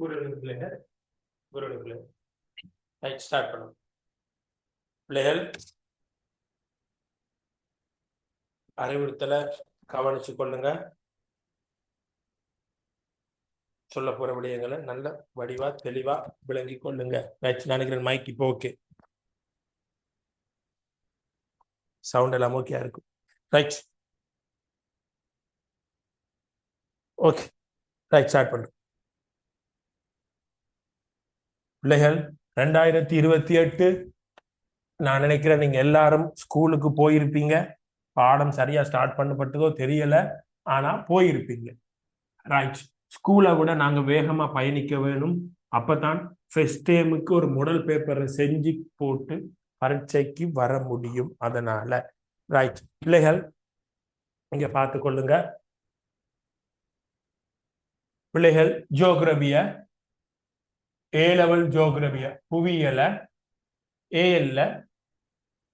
ஒரு பிள்ளைகள் ஒரு பிள்ளைகள் ரைட் ஸ்டார்ட் பண்ணும் பிள்ளைகள் அறிவுறுத்தலை கவனிச்சு கொள்ளுங்க. சொல்ல போற விடயங்களை நல்ல வடிவா தெளிவா விளங்கி கொள்ளுங்க. ரைட் நினைக்கிறேன் மைக் இப்போ ஓகே, சவுண்ட் எல்லாம் ஓகே இருக்கும். ரைட் ஓகே ரைட் ஸ்டார்ட் பண்ணும் பிள்ளைகள். 2028 நான் நினைக்கிறேன் நீங்க எல்லாரும் ஸ்கூலுக்கு போயிருப்பீங்க. பாடம் சரியா ஸ்டார்ட் பண்ணப்பட்டதோ தெரியல, ஆனா போயிருப்பீங்க. ரைட், ஸ்கூலை விட நாங்க வேகமா பயணிக்க வேணும். அப்பதான் ஃபர்ஸ்ட் டைமுக்கு ஒரு மாடல் பேப்பரை செஞ்சு போட்டு பரீட்சைக்கு வர முடியும். அதனால ரைட் பிள்ளைகள் இங்க பார்த்து கொள்ளுங்க. பிள்ளைகள் ஜியோகிரபிய ஏ லெவல் ஜியோகிரபிய புவியியல ஏஎல்ல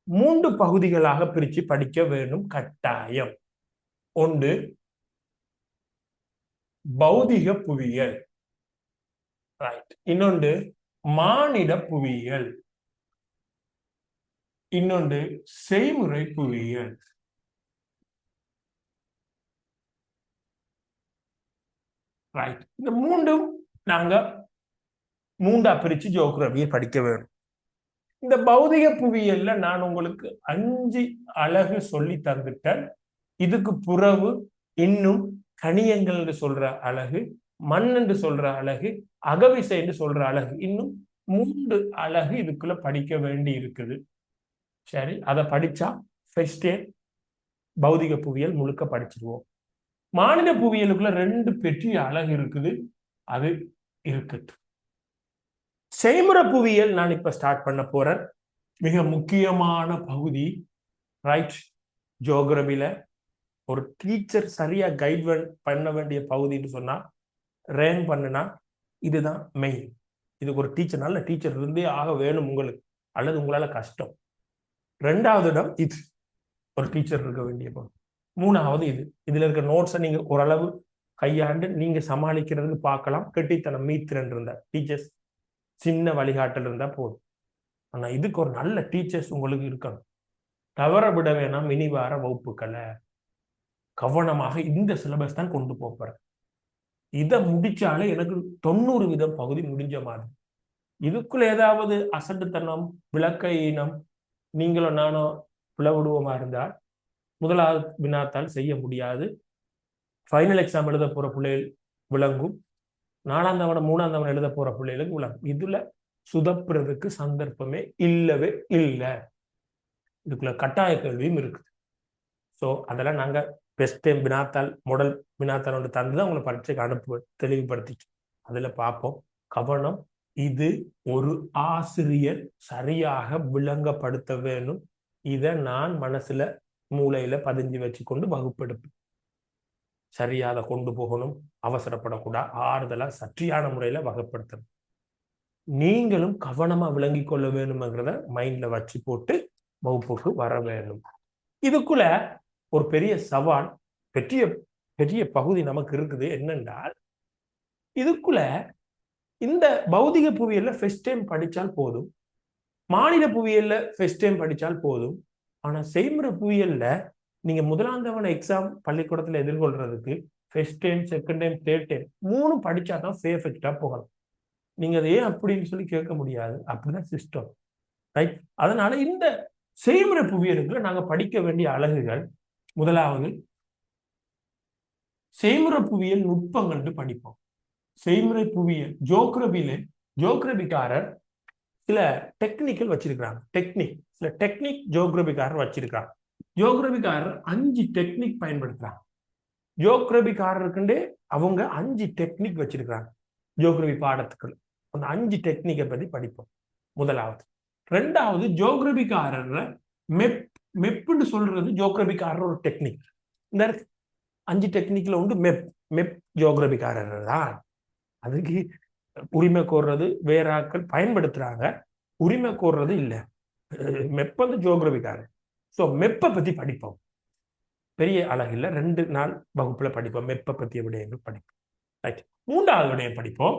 3 பகுதிகளாக பிரிச்சு படிக்க வேணும் கட்டாயம். ஒன்று பௌதிக புவியியல், ரைட். இன்னொன்று மானிட புவியியல், இன்னொன்று செய்முறை புவியியல். ரைட், இந்த மூன்றும் நாங்க மூண்டா பிரிச்சு ஜியோகிரபியை படிக்க வேணும். இந்த பௌதிக புவியியல்ல நான் உங்களுக்கு 5 அலகு சொல்லி தந்துட்டேன். இதுக்கு புறவு இன்னும் கணியங்கள் என்று சொல்ற அலகு, மண் என்று சொல்ற அலகு, அகவிசை என்று சொல்ற அலகு, இன்னும் 3 அலகு இதுக்குள்ள படிக்க வேண்டி இருக்குது. சரி, அதை படிச்சா ஃபர்ஸ்ட் பௌதிக புவியியல் முழுக்க படிச்சிருவோம். மாநில புவியியலுக்குள்ள 2 பெரிய அலகு இருக்குது, அது இருக்குது. செய்முறை புவியியல் நான் இப்ப ஸ்டார்ட் பண்ண போறேன். மிக முக்கியமான பகுதி. ரைட், ஜியோகிரபில ஒரு டீச்சர் சரியா கைட் பண்ண வேண்டிய பகுதின்னு சொன்னா, ரேங்க் பண்ணுனா இதுதான் மெயின். இதுக்கு ஒரு டீச்சர், நல்ல டீச்சர் இருந்தே ஆக வேணும் உங்களுக்கு, அல்லது உங்களால கஷ்டம். 2வது இடம் இது, ஒரு டீச்சர் இருக்க வேண்டிய பகுதி. 3வது இது. இதுல இருக்க நோட்ஸை நீங்க ஓரளவு கையாண்டு நீங்க சமாளிக்கிறதுன்னு பார்க்கலாம். கெட்டித்தனம் மீத்திரன் இருந்தா, டீச்சர்ஸ் சின்ன வழிகாட்டல் இருந்தா போதும். ஆனா இதுக்கு ஒரு நல்ல டீச்சர்ஸ் உங்களுக்கு இருக்கணும். தவற விட வேணாம் இனி வார வகுப்புகளை. கவனமாக இந்த சிலபஸ் தான் கொண்டு போறேன். இதை முடிச்சாலே எனக்கு 90% பகுதி முடிஞ்ச மாதிரி. இதுக்குள்ள ஏதாவது அசட்டுத்தனம், விளக்க ஈனம், நீங்களும் நானும் பிளவுடுவோமா இருந்தால் முதலாவது வினாத்தால் செய்ய முடியாது. ஃபைனல் எக்ஸாம் எழுத போற பிள்ளைகள் விளங்கும். 4ஆம் தவணை 3ஆம் தவணை எழுத போற பிள்ளைகளுக்கு விளங்கும். இதுல சுதப்புறதுக்கு சந்தர்ப்பமே இல்லவே இல்லை. இதுக்குள்ள கட்டாய கேள்வியும் இருக்குது. ஸோ அதெல்லாம் நாங்க பெஸ்ட் டைம் வினாத்தாள் மாடல் வினாத்தாள் ஒன்று தந்துதான் உங்களை பரீட்சைக்கு அனுப்புவேன், தெளிவுபடுத்திட்டு. அதுல பார்ப்போம். கவனம், இது ஒரு ஆசிரியர் சரியாக விளங்கப்படுத்த வேணும். இதை நான் மனசுல மூளையில பதிஞ்சு வச்சு கொண்டு வகுப்பெடுப்பேன். சரியாக கொண்டு போகணும், அவசரப்படக்கூடாது, ஆறுதலா சற்றியான முறையில வகைப்படுத்தணும். நீங்களும் கவனமா விளங்கி கொள்ள வேணும்ங்கிறத மைண்ட்ல வச்சு போட்டு வகுப்புக்கு வர வேணும். இதுக்குள்ள ஒரு பெரிய சவால், பெரிய பெரிய பகுதி நமக்கு இருக்குது. என்னென்றால், இதுக்குள்ள இந்த பௌதிக புவியியல்ல ஃபர்ஸ்ட் டைம் படிச்சால் போதும், மாநில புவியியல்ல ஃபர்ஸ்ட் டைம் படிச்சால் போதும். ஆனா செய்முறை புவியியல்ல நீங்க 1ஆம் தவணை எக்ஸாம் பள்ளிக்கூடத்துல எதிர்கொள்றதுக்கு first time, second time, third time 3 படிச்சாதான் சேஃபெக்டா போகலாம். நீங்க அதை ஏன் அப்படின்னு சொல்லி கேட்க முடியாது. அப்படிதான் சிஸ்டம். ரைட். அதனால இந்த செய்முறை புவியியலுக்குள்ள நாங்க படிக்க வேண்டிய அலகுகள், முதலாவது செய்முறை புவியியல் நுட்பங்கள் படிப்போம். செய்முறை புவியியல் ஜியோகிரபிக்காரர் சில டெக்னிக்கல் வச்சிருக்கிறாங்க. சில டெக்னிக் ஜியோகிரபிக்காரர் வச்சிருக்கிறாங்க. ஜியோகிரபிக்காரர் 5 டெக்னிக் பயன்படுத்துறாங்க. ஜியோகிரபிக்காரருக்குண்டே அவங்க 5 டெக்னிக் வச்சிருக்கிறாங்க ஜியோகிரபி பாடத்துக்கு. அந்த 5 டெக்னிக்கை பத்தி படிப்போம். முதலாவது. 2வது, ஜியோகிரபிக்காரர் மெப்னு சொல்றது ஜியோகிரபிக்காரர் ஒரு டெக்னிக். இந்த 5 டெக்னிக்ல உண்டு மெப் ஜியோகிரபிக்காரர் தான். அதுக்கு உரிமை கோர்றது வேற ஆட்கள் பயன்படுத்துறாங்க, உரிமை கோர்றது இல்லை. மெப் வந்து ஜியோகிரபிக்காரர். ஸோ மெப்பை பத்தி படிப்போம். பெரிய அழகில்ல, 2 நாள் வகுப்புல படிப்போம். மெப்பை பற்றிய விடயங்கள் படிப்போம். ரைட். 3வது விடயம் படிப்போம்.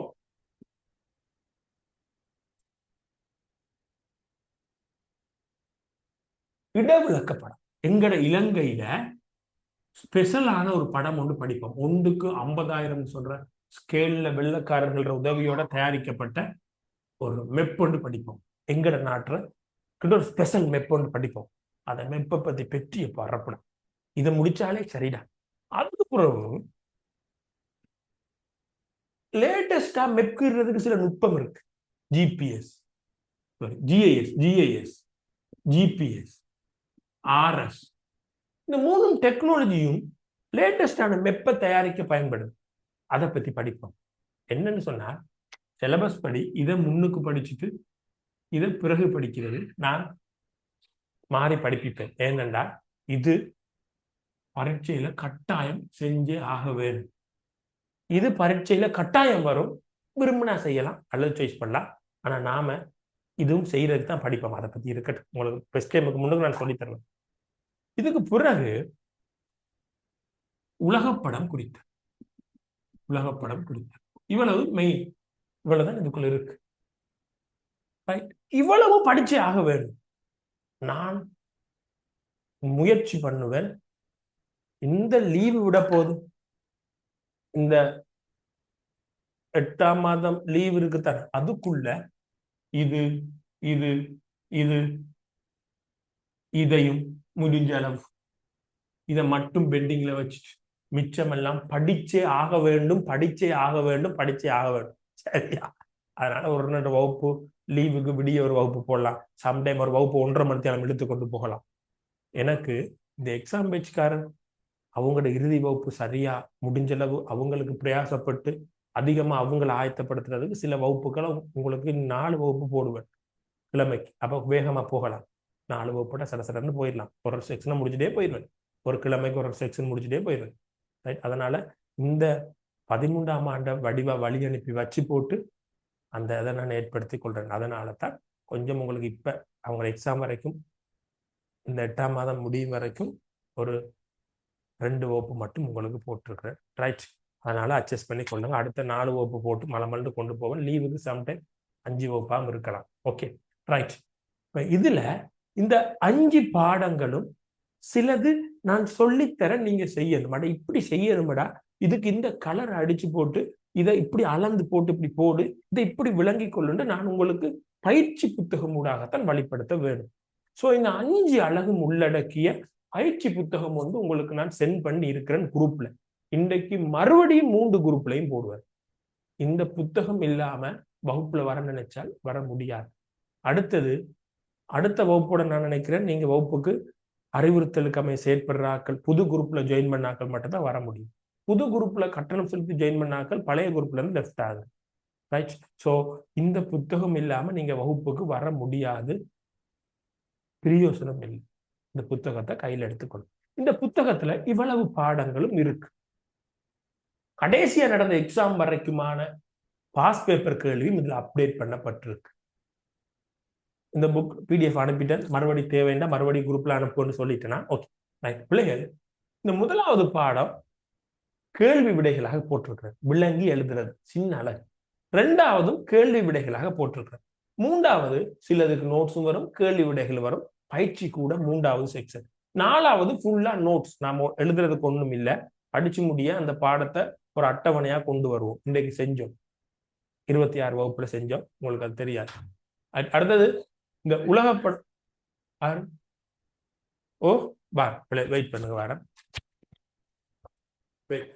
இடவிலக்கப்படம். எங்கட இலங்கையில ஸ்பெஷலான ஒரு படம் ஒன்று படிப்போம். ஒன்றுக்கு 50,000 சொல்ற ஸ்கேல்ல வெள்ளக்காரர்கள உதவியோட தயாரிக்கப்பட்ட ஒரு மெப் ஒன்று படிப்போம். எங்கட நாட்டுல கிட்ட ஒரு ஸ்பெஷல் மெப் ஒன்று படிப்போம். அந்த மெப்பை பத்தி பெற்றிய பரப்படும். இதை முடிச்சாலே சரிதான். அதுக்கு பிறகு லேட்டஸ்டா மெப்கிறதுக்கு சில நுட்பம் இருக்கு. ஜிபிஎஸ், ஜிஐஎஸ், ஜிபிஎஸ், ஆர்எஸ், இந்த மூணு டெக்னாலஜியும் லேட்டஸ்டான மெப்பை தயாரிக்க பயன்படுது. அதை பத்தி படிப்போம். என்னன்னு சொன்னா சிலபஸ் படி இதை முன்னுக்கு படிச்சுட்டு இதை பிறகு படிக்கிறது நான் மாறி படிப்பிப்பேன். ஏனென்றா இது பரீட்சையில கட்டாயம் செஞ்சே ஆக வேணும். இது பரீட்சையில கட்டாயம் வரும். விரும்பினா செய்யலாம் அல்லது சாய்ஸ் பண்ணலாம். ஆனா நாம இதுவும் செய்யறதுக்கு தான் படிப்போம். அதை பத்தி இருக்கட்டும். உங்களுக்கு ஃபர்ஸ்ட் டைமுக்கு முன்னுக்கு நான் சொல்லி தரேன். இதுக்கு பிறகு உலகப்படம் குறித்து இவ்வளவு மெயின். இவ்வளவுதான் இதுக்குள்ள இருக்கு. இவ்வளவு படிச்சே ஆக வேண்டும். நான் முயற்சி பண்ணுவேன். இந்த லீவு விட போதும், இந்த 8ஆம் மாதம் லீவ் இருக்குத்தானே, அதுக்குள்ள இது இது இது இதையும் முடிஞ்ச அளவு இதை மட்டும் பெண்டிங்ல வச்சுட்டு மிச்சமெல்லாம் படிச்சே ஆக வேண்டும். சரியா? அதனால ஒரு 2 வகுப்பு லீவுக்கு விடிய ஒரு வகுப்பு போடலாம். சம்டைம் ஒரு வகுப்பு 1.5 மணி நேரம் இழுத்து கொண்டு போகலாம். எனக்கு இந்த எக்ஸாம் பேச்சுக்காரன் அவங்களோட இறுதி வகுப்பு சரியா முடிஞ்சளவு அவங்களுக்கு பிரயாசப்பட்டு அதிகமா அவங்களை ஆயத்தப்படுத்துறதுக்கு சில வகுப்புகளை உங்களுக்கு 4 வகுப்பு போடுவேன் கிழமைக்கு. அப்ப வேகமா போகலாம். 4 வகுப்போட சடசடன்னு போயிடலாம். ஒரு செக்ஷனை முடிச்சுட்டே போயிடுவேன். ஒரு கிழமைக்கு ஒரு செக்ஷன் முடிச்சுட்டே போயிடுவேன். ரைட்? அதனால இந்த 13ஆம் ஆண்டை வழி அனுப்பி வச்சு போட்டு அந்த இதை நான் ஏற்படுத்தி கொள்றேன். அதனால தான் கொஞ்சம் உங்களுக்கு இப்ப அவங்க எக்ஸாம் வரைக்கும் இந்த 8ஆம் மாதம் முடியும் வரைக்கும் ஒரு 2 வகுப்பு மட்டும் உங்களுக்கு போட்டிருக்கிறேன். ரைட்? அதனால அட்ஜஸ்ட் பண்ணி கொள்ளுங்க. அடுத்த 4 வகுப்பு போட்டு மலமல்னு கொண்டு போவேன். லீவுக்கு சம்டைம் 5 வகுப்பாகவும் இருக்கலாம். Okay, right. இப்ப இதுல இந்த 5 பாடங்களும் சிலது நான் சொல்லித்தரேன், நீங்க செய்யணும். இப்படி செய்யணும்டா, இதுக்கு இந்த கலர் அடிச்சு போட்டு இதை இப்படி அளந்து போட்டு இப்படி போடு, இதை இப்படி விளங்கி கொள்ளுண்டு நான் உங்களுக்கு பயிற்சி புத்தகம் ஊடாகத்தான் வழிப்படுத்த வேணும். ஸோ இந்த 5 அழகும் உள்ளடக்கிய பயிற்சி புத்தகம் உங்களுக்கு நான் சென்ட் பண்ணி இருக்கிறேன் குரூப்ல. இன்றைக்கு மறுபடியும் 3 குரூப்லையும் போடுவேன். இந்த புத்தகம் இல்லாம வகுப்புல வர நினைச்சால் வர முடியாது. அடுத்த வகுப்போட நான் நினைக்கிறேன் நீங்க வகுப்புக்கு அறிவுறுத்தலுக்கு அமைய செயற்படுற ஆக்கள் புது குரூப்ல ஜாயின் பண்ண ஆக்கள் மட்டும் தான் வர முடியும். புது குரூப்ல கட்டணம் செலுத்தி ஜாயின் பண்ண ஆக்கள் பழைய குரூப்ல இருந்து லெஃப்ட் ஆகுது. ரைட்? ஸோ இந்த புத்தகம் இல்லாம நீங்க வகுப்புக்கு வர முடியாது. பிரயோசனம் இல்லை. இந்த புத்தகத்தை கையில் எடுத்துக்கொள்ளும். இந்த புத்தகத்துல இவ்வளவு பாடங்களும் இருக்கு. கடைசியா நடந்த எக்ஸாம் வரைக்குமான பாஸ் பேப்பர் கேள்வியும் இதுல அப்டேட் பண்ணப்பட்டிருக்கு. இந்த புக் பிடிஎஃப் அனுப்பிட்டேன். மறுபடி தேவைன்னா மறுபடி குரூப்ல அனுப்புன்னு சொல்லிட்டேன்னா ஓகே. ரைட் பிள்ளைகள், இந்த முதலாவது பாடம் கேள்வி விடைகளாக போட்டிருக்கிறேன். விளங்கி எழுதுறது சின்ன அழகு. 2ஆவதும் கேள்வி விடைகளாக போட்டிருக்கிறேன். 3ஆவது சிலதுக்கு நோட்ஸும் வரும், கேள்வி விடைகள் வரும், பயிற்சி கூட 3ஆவது செக்ஷன். 4ஆவது ஃபுல்லா நோட்ஸ். நாம எழுதுறதுக்கு ஒண்ணும் இல்லை, படிச்சு முடிய அந்த பாடத்தை ஒரு அட்டவணையா கொண்டு வருவோம். இன்றைக்கு செஞ்சோம், 26 வகுப்புல செஞ்சோம். உங்களுக்கு அது தெரியாது. அடுத்தது இந்த உலகப்பட ஓ பார் வெயிட் பண்ணுங்க, வரேன். வெயிட்.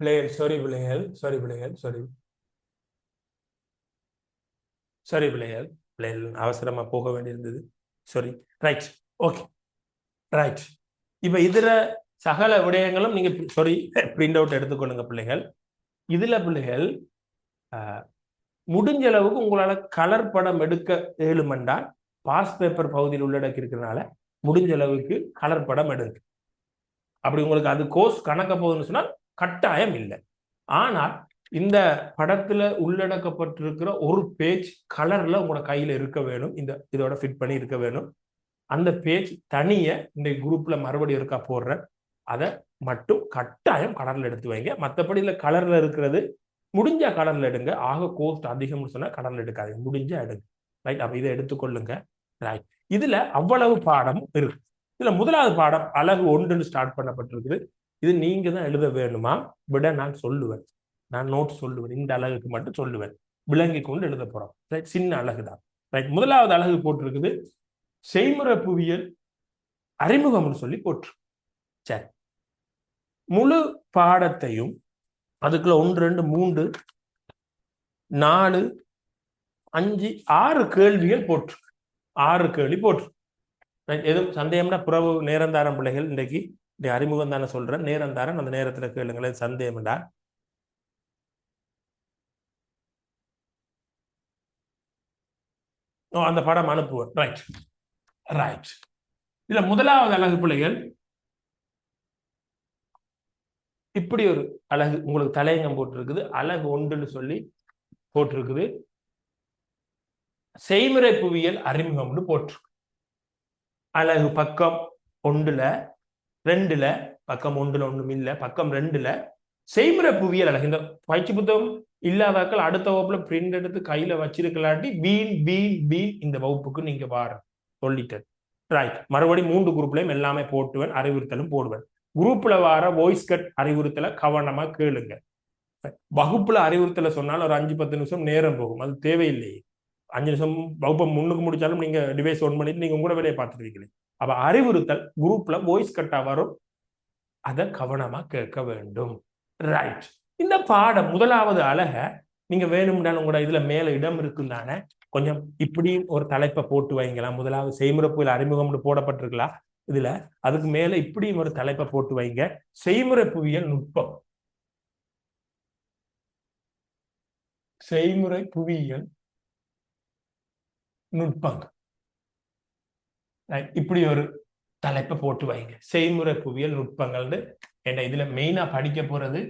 பிள்ளைகள் சாரி பிள்ளைகள் சாரி பிள்ளைகள் சாரி சாரி பிள்ளைகள் பிள்ளைகள் அவசரமா போக வேண்டியிருந்தது. சாரி. ரைட். ஓகே. ரைட். இப்ப இதுல சகல விடயங்களும் நீங்க சாரி பிரிண்ட் அவுட் எடுத்துக்கொள்ளுங்க பிள்ளைகள். இதுல பிள்ளைகள் முடிஞ்ச அளவுக்கு உங்களால கலர் படம் எடுக்க ஏழுமென்றால் பாஸ் பேப்பர் பகுதியில் உள்ளடக்கி இருக்கிறனால முடிஞ்ச அளவுக்கு கலர் படம் எடுங்க. அப்படி உங்களுக்கு அது கோர்ஸ் கணக்க போகுதுன்னு சொன்னால் கட்டாயம் இல்லை. ஆனால் இந்த படத்துல உள்ளடக்கப்பட்டிருக்கிற ஒரு பேஜ் கலர்ல உங்களோட கையில இருக்க வேணும். இதோட ஃபிட் பண்ணி இருக்க வேணும். அந்த பேஜ் தனிய இந்த குரூப்ல மறுபடியும் இருக்கா போடுறேன். அதை மட்டும் கட்டாயம் கலர்ல எடுத்து வைங்க. மற்றபடி இல்ல கலர்ல இருக்கிறது முடிஞ்ச கலர்ல எடுங்க. ஆக கோஸ்ட் அதிகம்னு சொன்னா கலர்ல எடுக்காதீங்க. முடிஞ்சா எடுங்க. ரைட். அப்ப இதை எடுத்துக்கொள்ளுங்க. ரைட். இதுல அவ்வளவு பாடம் இருக்கு. இதுல முதலாவது பாடம் அழகு 1 ஸ்டார்ட் பண்ணப்பட்டிருக்குது. இது நீங்க தான் எழுத வேணுமா விட நான் சொல்லுவேன். நான் நோட் சொல்லுவேன். இந்த அழகுக்கு மட்டும் சொல்லுவேன். விளங்கி கொண்டு எழுத போறோம். ரைட். சின்ன அழகு தான். ரைட். முதலாவது அழகு போட்டிருக்குது செய்முறை புவியியல் அறிமுகம்னு சொல்லி போட்டு. சரி. முழு பாடத்தையும் அதுக்குள்ள 1 2 3 4 5 6 கேள்விகள் போட்டு 6 கேள்வி போட்டு. எதுவும் சந்தேகம்னா புறவு நேரந்தாரம் பிள்ளைகள் இன்றைக்கு அறிமுகம் தானே சொல்றேன். நேரந்தாரன் அந்த நேரத்துல கேளுங்களேன். சந்தேகம்டா அந்த படம் அனுப்புவேன். ரைட். ரைட். இதுல முதலாவது அழகு பிள்ளைகள் இப்படி ஒரு அழகு உங்களுக்கு தலையங்கம் போட்டிருக்குது. அழகு 1 சொல்லி போட்டிருக்குது. செய்முறை புவியியல் அறிமுகம்னு போட்டிருக்கு. அழகு பக்கம் 1ல 2ல பக்கம் 1ல ஒண்ணும் இல்லை. பக்கம் 2ல செய்முறை புவியியல் அழகு. இந்த பயிற்சி புத்தகம் இல்லாதாக்கள் அடுத்த வகுப்புல பிரிண்ட் எடுத்து கையில வச்சிருக்கலாட்டி வீண் வீண் வீண் இந்த வகுப்புக்கு நீங்க வார சொல்லிட்டேன். ரைட். மறுபடியும் 3 குரூப்லயும் எல்லாமே போட்டுவேன். அறிவுறுத்தலும் போடுவேன். குரூப்ல வார வாய்ஸ் கட் அறிவுறுத்தலை கவனமா கேளுங்க. வகுப்புல அறிவுறுத்தலை சொன்னாலும் ஒரு 5-10 நிமிஷம் நேரம் போகும். அது தேவையில்லையே. 5 நிமிஷம் வகுப்பை முன்னுக்கு முடிச்சாலும் நீங்க டிவைஸ் ஒன் பண்ணிட்டு நீங்க உங்களோட வேலையை பார்த்துருவீங்களே. அப்ப அறிவுறுத்தல் குரூப்ல வாய்ஸ் கட்டா வரும். அதை கவனமா கேட்க வேண்டும். ரைட். இந்த பாடம் முதலாவது அழக நீங்க வேணும்னா உங்களோட இதுல மேல இடம் இருக்கும் தானே, கொஞ்சம் இப்படியும் ஒரு தலைப்பை போட்டு வைங்களா. முதலாவது செய்முறை புவியியல் அறிமுகம்னு போடப்பட்டிருக்கலாம். இதுல அதுக்கு மேல இப்படியும் ஒரு தலைப்பை போட்டு வைங்க. செய்முறை புவியியல் நுட்பம். செய்முறை புவியியல் நுட்பங்கள். இப்படி ஒரு தலைப்பை போட்டு வைங்க. செய்முறை புவியியல் நுட்பங்கள். என்ன இதுல மெயினா படிக்க போறது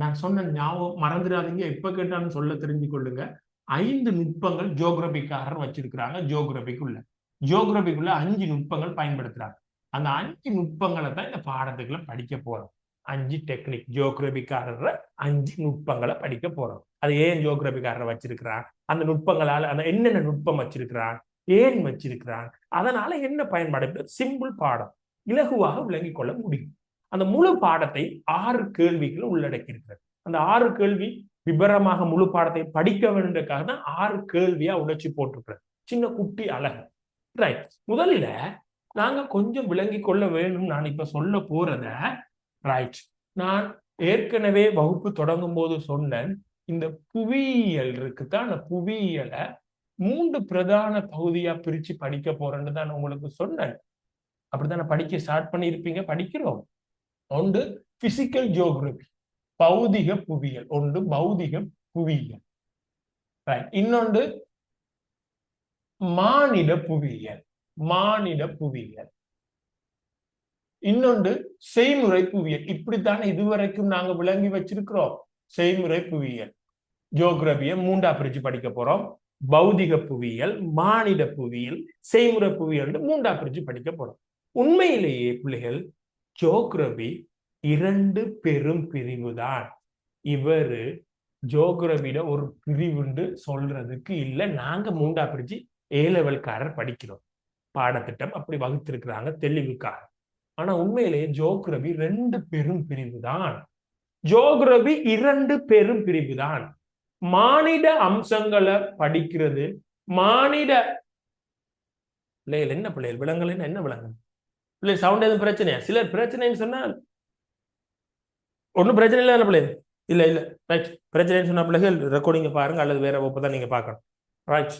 நான் சொன்ன ஞாபகம் மறந்துடாதீங்க. எப்ப கேட்டாலும் சொல்ல தெரிஞ்சு கொள்ளுங்க. 5 நுட்பங்கள் ஜியோகிராபிக்காரர் வச்சிருக்கிறாங்க. ஜியோகிராபிக்குள்ள 5 நுட்பங்கள் பயன்படுத்துறாங்க. அந்த 5 நுட்பங்களை தான் இந்த பாடத்துக்குள்ள படிக்க போறோம். 5 டெக்னிக் ஜியோகிராபிக்காரர் 5 நுட்பங்களை படிக்க போறோம். அது ஏன் ஜியோகிராபிக்காரர் வச்சிருக்கிறான், அந்த நுட்பங்களால அந்த என்னென்ன நுட்பம் வச்சிருக்கிறான், ஏன் வச்சிருக்கிறான், அதனால என்ன பயன்பாடு. சிம்பிள் பாடம், இலகுவாக விளங்கிக் கொள்ள முடியும். அந்த முழு பாடத்தை 6 கேள்விகள் உள்ளடக்கி இருக்கிறது. அந்த 6 கேள்வி விபரமாக முழு பாடத்தை படிக்க வேண்டியதுக்காக தான் 6 கேள்வியா உடைச்சு போட்டிருக்கிறது. சின்ன குட்டி அழகு. ரைட். முதல்ல நாங்க கொஞ்சம் விளங்கி கொள்ள வேண்டும். நான் இப்ப சொல்ல போறத ரைட். நான் ஏற்கனவே வகுப்பு தொடங்கும் போது சொன்னேன், இந்த புவியியல் இருக்குதான், அந்த புவியியலை 3 பிரதான பகுதியா பிரிச்சு படிக்க போறேன்னு தான் உங்களுக்கு சொன்னேன். அப்படித்தானே படிக்க ஸ்டார்ட் பண்ணியிருப்பீங்க. படிக்கிறோம். ஒன்று பிசிக்கல் ஜியோகிராபி, பௌதிக புவியியல். ஒன்று பௌதிக புவியியல். இன்னொன்று மானிட புவியியல். இன்னொன்று செய்முறை புவியியல். இப்படித்தானே இதுவரைக்கும் நாங்க விளங்கி வச்சிருக்கிறோம். செய்முறை புவியியல் ஜியோகிராபியை 3ஆ பிரிச்சு படிக்க போறோம். பௌதிக புவியியல், மானிட புவியியல், செய்முறை புவியியல் 3ஆ பிரிச்சு படிக்க போறோம். உண்மையிலேயே பிள்ளைகள் ஜியோகிராபி 2 பெரும் பிரிவு தான். இவரு ஜியோகிராபியில ஒரு பிரிவுண்டு சொல்றதுக்கு இல்லை. நாங்க 3ஆ பிரிச்சு A-லெவல்காரர் படிக்கிறோம். பாடத்திட்டம் அப்படி வகுத்திருக்கிறாங்க தெளிவுக்காக. ஆனா உண்மையிலேயே ஜியோகிராபி 2 பெரும் பிரிவு தான். ஜியோகிராபி 2 பெரும் பிரிவு தான். மானிட அம்சங்களை படிக்கிறது. மானிட பிள்ளைகள் என்ன பிள்ளைகள் விலங்குகள் என்ன விலங்கு சவுண்ட் எதுவும் பிரச்சனையா? சிலர் பிரச்சனைன்னு சொன்னா ஒன்னும் பிரச்சனை இல்லை பிள்ளைகள். இல்ல இல்ல ரைட். பிரச்சனை சொன்ன பிள்ளைகள் ரெக்கார்டிங்க பாருங்க, அல்லது வேற வகுப்பு தான் நீங்க பார்க்கணும். ரைட்.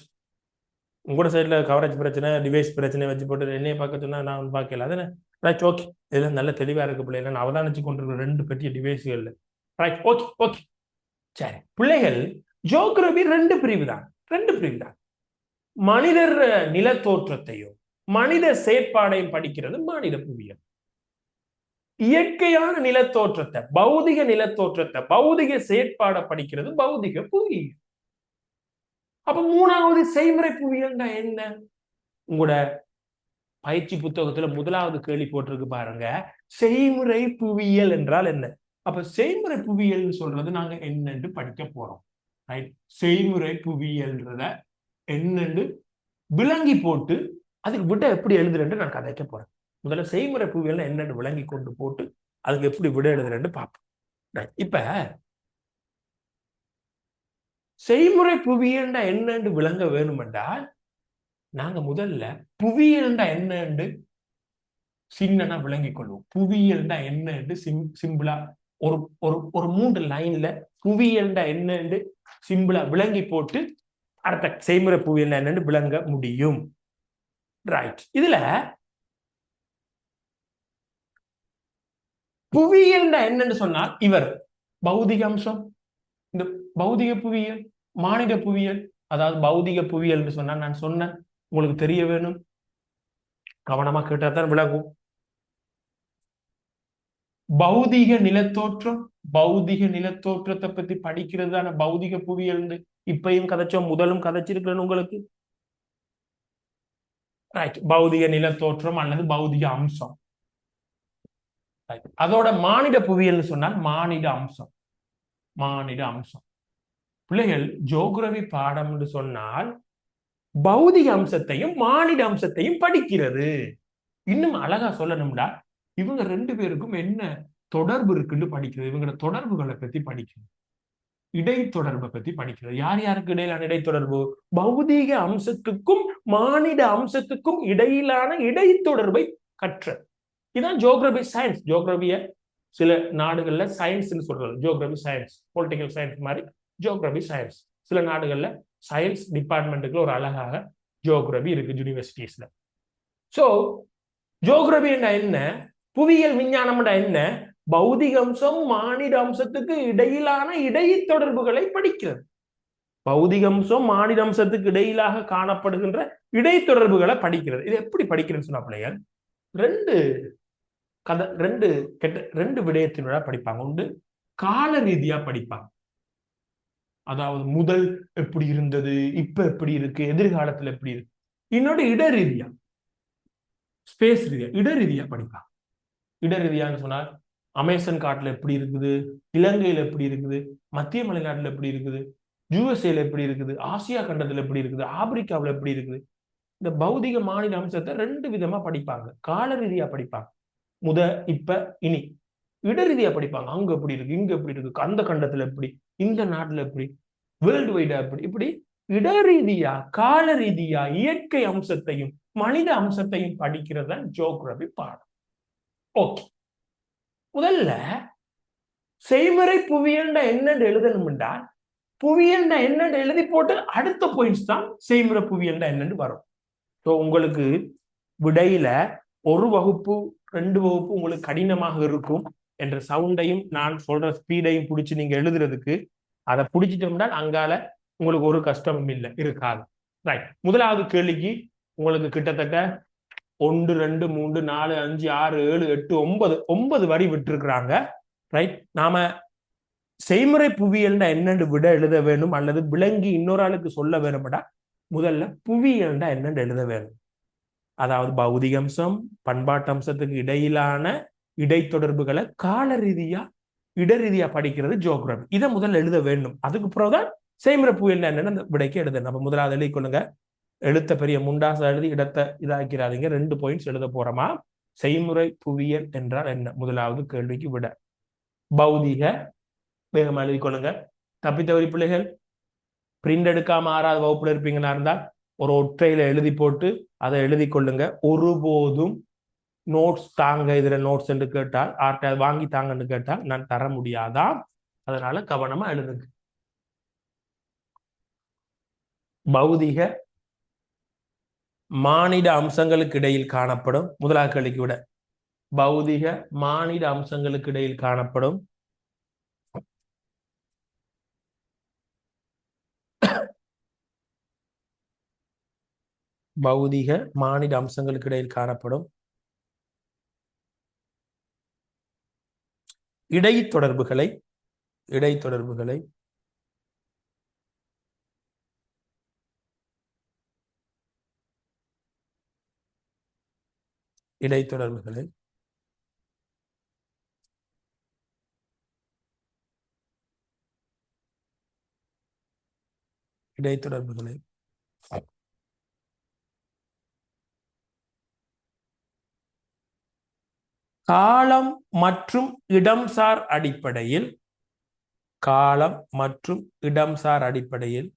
உங்களோட சைட்ல கவரேஜ் பிரச்சனை, டிவைஸ் பிரச்சனை வச்சு போட்டு என்னைய பார்க்க சொன்னா நான் பார்க்கல அதானே. Right, okay. இதெல்லாம் நல்ல தெளிவா இருக்கு பிள்ளைகள். நான் அவதானிச்சு கொண்டிருக்கிற 2 பெரிய டிவைஸ்கள். Right, okay okay. சரி பிள்ளைகள், ஜியோகிராபி 2 பிரிவு தான். 2 பிரிவு தான். மனிதர் நில தோற்றத்தையும் மனித செயற்பாடையும் படிக்கிறது மானிட புவியியல். இயற்கையான நிலத்தோற்றத்தை, பௌதிக நிலத்தோற்றத்தை, பௌதிக செயற்பாடை படிக்கிறது பௌதிக புவியியல். அப்ப 3வது செய்முறை புவியியல்னா என்ன? உங்களோட பயிற்சி புத்தகத்துல 1வது கேள்வி போட்டிருக்கு பாருங்க, செய்முறை புவியியல் என்றால் என்ன? அப்ப செய்முறை புவியியல் சொல்றது நாங்க என்னன்னு படிக்க போறோம். ரைட். செய்முறை புவியியல்ன்றத என்னன்னு விளங்கி போட்டு அதுக்கு விட எப்படி எழுதுறேன்னு நான் கதைக்க போறேன். முதல்ல செய்முறை புவியியல் என்னன்னு விளங்கி கொண்டு போட்டு அதுக்கு எப்படி விட எழுதுறேன்னு பார்ப்போம். இப்ப செய்முறை புவியியல் என்னன்னு விளங்க வேணுமென்றால் நாங்க முதல்ல புவியியல் என்னன்னு சின்னனா விளங்கிக் கொள்வோம். புவியியல் என்னன்னு சிம்பிளா ஒரு ஒரு ஒரு 3 லைன்ல புவியியல் என்னன்னு சிம்பிளா விளங்கி போட்டு அடுத்த செய்முறை புவியியல் என்னன்னு விளங்க முடியும். ரைட். இதுல புவியியல் என்னன்னு சொன்னால் இவர் பௌதிக அம்சம், இந்த பௌதிக புவியியல், மானிட புவியியல். அதாவது பௌதிக புவியியல் சொன்னா நான் சொன்னேன் உங்களுக்கு தெரிய வேணும், கவனமா கேட்டாதான் விளங்கும். பௌதிக நிலத்தோற்றம், பௌதிக நிலத்தோற்றத்தை பத்தி படிக்கிறது தானே பௌதிக புவியியல். இப்பயும் கதைச்சோம், முதலும் கதைச்சிருக்கிறேன் உங்களுக்கு. ரைட். பௌதிக நிலத்தோற்றம் அல்லது பௌதிக அம்சம். அதோட மானிட புவியியல் சொன்னால் மானிட அம்சம். மானிட அம்சம். பிள்ளைகள், ஜியோகிராபி பாடம் என்று சொன்னால் பௌதிக அம்சத்தையும் மானிட அம்சத்தையும் படிக்கிறது. இன்னும் அழகா சொல்லணும்டா, இவங்க 2 பேருக்கும் என்ன தொடர்பு இருக்குன்னு படிக்கிறது. இவங்களோட தொடர்புகளை பத்தி படிக்கிறது, இடைத்தொடர்பை பத்தி படிக்கிறது. யார் யாருக்கு இடையிலான இடைத்தொடர்பு? பௌதிக அம்சத்துக்கும் மானிட அம்சத்துக்கும் இடையிலான இடைத்தொடர்பை கற்றது. இதுதான் ஜியோகிராபி சயின்ஸ். ஜியோகிராபிய சில நாடுகள்ல சயின்ஸ்ன்னு சொல்றது, ஜியோகிராபி சயின்ஸ். பொலிட்டிக்கல் சயின்ஸ் மாதிரி ஜியோகிராபி சயின்ஸ். சில நாடுகள்ல சயின்ஸ் டிபார்ட்மெண்ட்டுக்கு ஒரு அழகாக ஜியோகிராபி இருக்கு யூனிவர்சிட்டிஸ்ல. சோ ஜியோகிராபி என்ன, புவியியல் விஞ்ஞானம் என்ன, பௌதிக அம்சம் மானிட அம்சத்துக்கு இடையிலான இடைத்தொடர்புகளை படிக்கிறது. பௌதிக அம்சம் மானிட அம்சத்துக்கு இடையிலாக காணப்படுகின்ற இடைத்தொடர்புகளை படிக்கிறது. இது எப்படி படிக்கிறேன்னு சொன்னா பிள்ளைகள், 2 விடயத்தினோட படிப்பாங்க. ஒன்று கால ரீதியா படிப்பாங்க, அதாவது முதல் எப்படி இருந்தது, இப்ப எப்படி இருக்கு, எதிர்காலத்துல எப்படி இருக்கு. இன்னொரு இட ரீதியா, ஸ்பேஸ் ரீதியா, இட ரீதியா படிப்பாங்க. இட ரீதியான்னு சொன்னால் அமேசான் காட்டுல எப்படி இருக்குது, இலங்கையில எப்படி இருக்குது, மத்திய மலைநாட்டுல எப்படி இருக்குது, யூஎஸ்ஏல எப்படி இருக்குது, ஆசியா கண்டத்துல எப்படி இருக்குது, ஆப்பிரிக்காவில் எப்படி இருக்குது. இந்த பௌதிக மாநில அம்சத்தை 2 விதமா படிப்பாங்க. கால ரீதியா படிப்பாங்க, முத இப்ப இனி. இட ரீதியா படிப்பாங்க, அங்க எப்படி இருக்கு, இங்க எப்படி இருக்கு, அந்த கண்டத்துல எப்படி, இந்த நாட்டுல எப்படி, வேர்ல்டு வைடா எப்படி. இப்படி இட ரீதியா கால ரீதியா இயற்கை அம்சத்தையும் மனித அம்சத்தையும் படிக்கிறது தான் ஜியோகிராபி பாடம். ஓகே. முதல்ல செய்முறை புவியியல் என்னன்னு எழுதணும்டா, புவியியல் என்னன்னு எழுதி போட்டு அடுத்த பாயிண்ட்ஸ் தான் செய்முறை புவியியல் என்னன்னு வரும். ஸோ உங்களுக்கு விடையில 1 வகுப்பு 2 வகுப்பு உங்களுக்கு கடினமாக இருக்கும் என்ற சவுண்டையும் நான் சொல்ற ஸ்பீடையும் பிடிச்சி நீங்க எழுதுறதுக்கு, அதை பிடிச்சிட்டோம்னா அங்கால உங்களுக்கு ஒரு கஷ்டமும் இல்லை, இருக்காது. ரைட். முதலாவது கேள்விக்கு உங்களுக்கு கிட்டத்தட்ட 1 2 3 4 5 6 7 8 9 வரி விட்டுருக்குறாங்க. ரைட். நாம செய்முறை புவியியல் என்னன்னு விட எழுத வேணும், அல்லது விளங்கி இன்னொரு ஆளுக்கு சொல்ல வேணும்டா முதல்ல புவியியல் என்னன்னு எழுத வேணும். அதாவது பௌதிக அம்சம் பண்பாட்டு அம்சத்துக்கு இடையிலான இடைத்தொடர்புகளை கால ரீதியா இட ரீதியா படிக்கிறது ஜியோகிராபி. இதை முதல்ல எழுத வேண்டும். அதுக்கு பிறகுதான் செய்முறை புவியியல் என்னன்னு அந்த விடைக்கு எழுதணும். நம்ம முதலாவது எழுதி கொள்ளுங்க. எழுத்த பெரிய முண்டாசா எழுதி இடத்தை இதாக்கிறாதீங்க. 2 பாயிண்ட்ஸ் எழுத போறோமா. செய்முறை புவியியல் என்றால் என்ன? முதலாவது கேள்விக்கு விட பௌதிக, வேகமா எழுதி கொள்ளுங்க. தப்பித்தவரி பிள்ளைகள் பிரிண்ட் எடுக்காம 6வது வகுப்புல இருப்பீங்களா இருந்தால் ஒரு ஒற்றையில எழுதி போட்டு அதை எழுதி கொள்ளுங்க. ஒருபோதும் நோட்ஸ் தாங்க, இதுல நோட்ஸ் என்று கேட்டால் வாங்கி தாங்கன்னு கேட்டால் நான் தர முடியாதா. அதனால கவனமா எழுதுங்க. பௌதிக மானிட அம்சங்களுக்கு இடையில் காணப்படும் முதலாவது கேள்விக்கு விட பௌதிக மானிட அம்சங்களுக்கு இடையில் காணப்படும் பௌதிக மானிட அம்சங்களுக்கு இடையில் காணப்படும் இடைத்தொடர்புகளை இடைத்தொடர்புகளை இடைத்தொடர்புகளை இடைத்தொடர்புகளை காலம் மற்றும் இடம்சார் அடிப்படையில் காலம் மற்றும் இடம்சார் அடிப்படையில்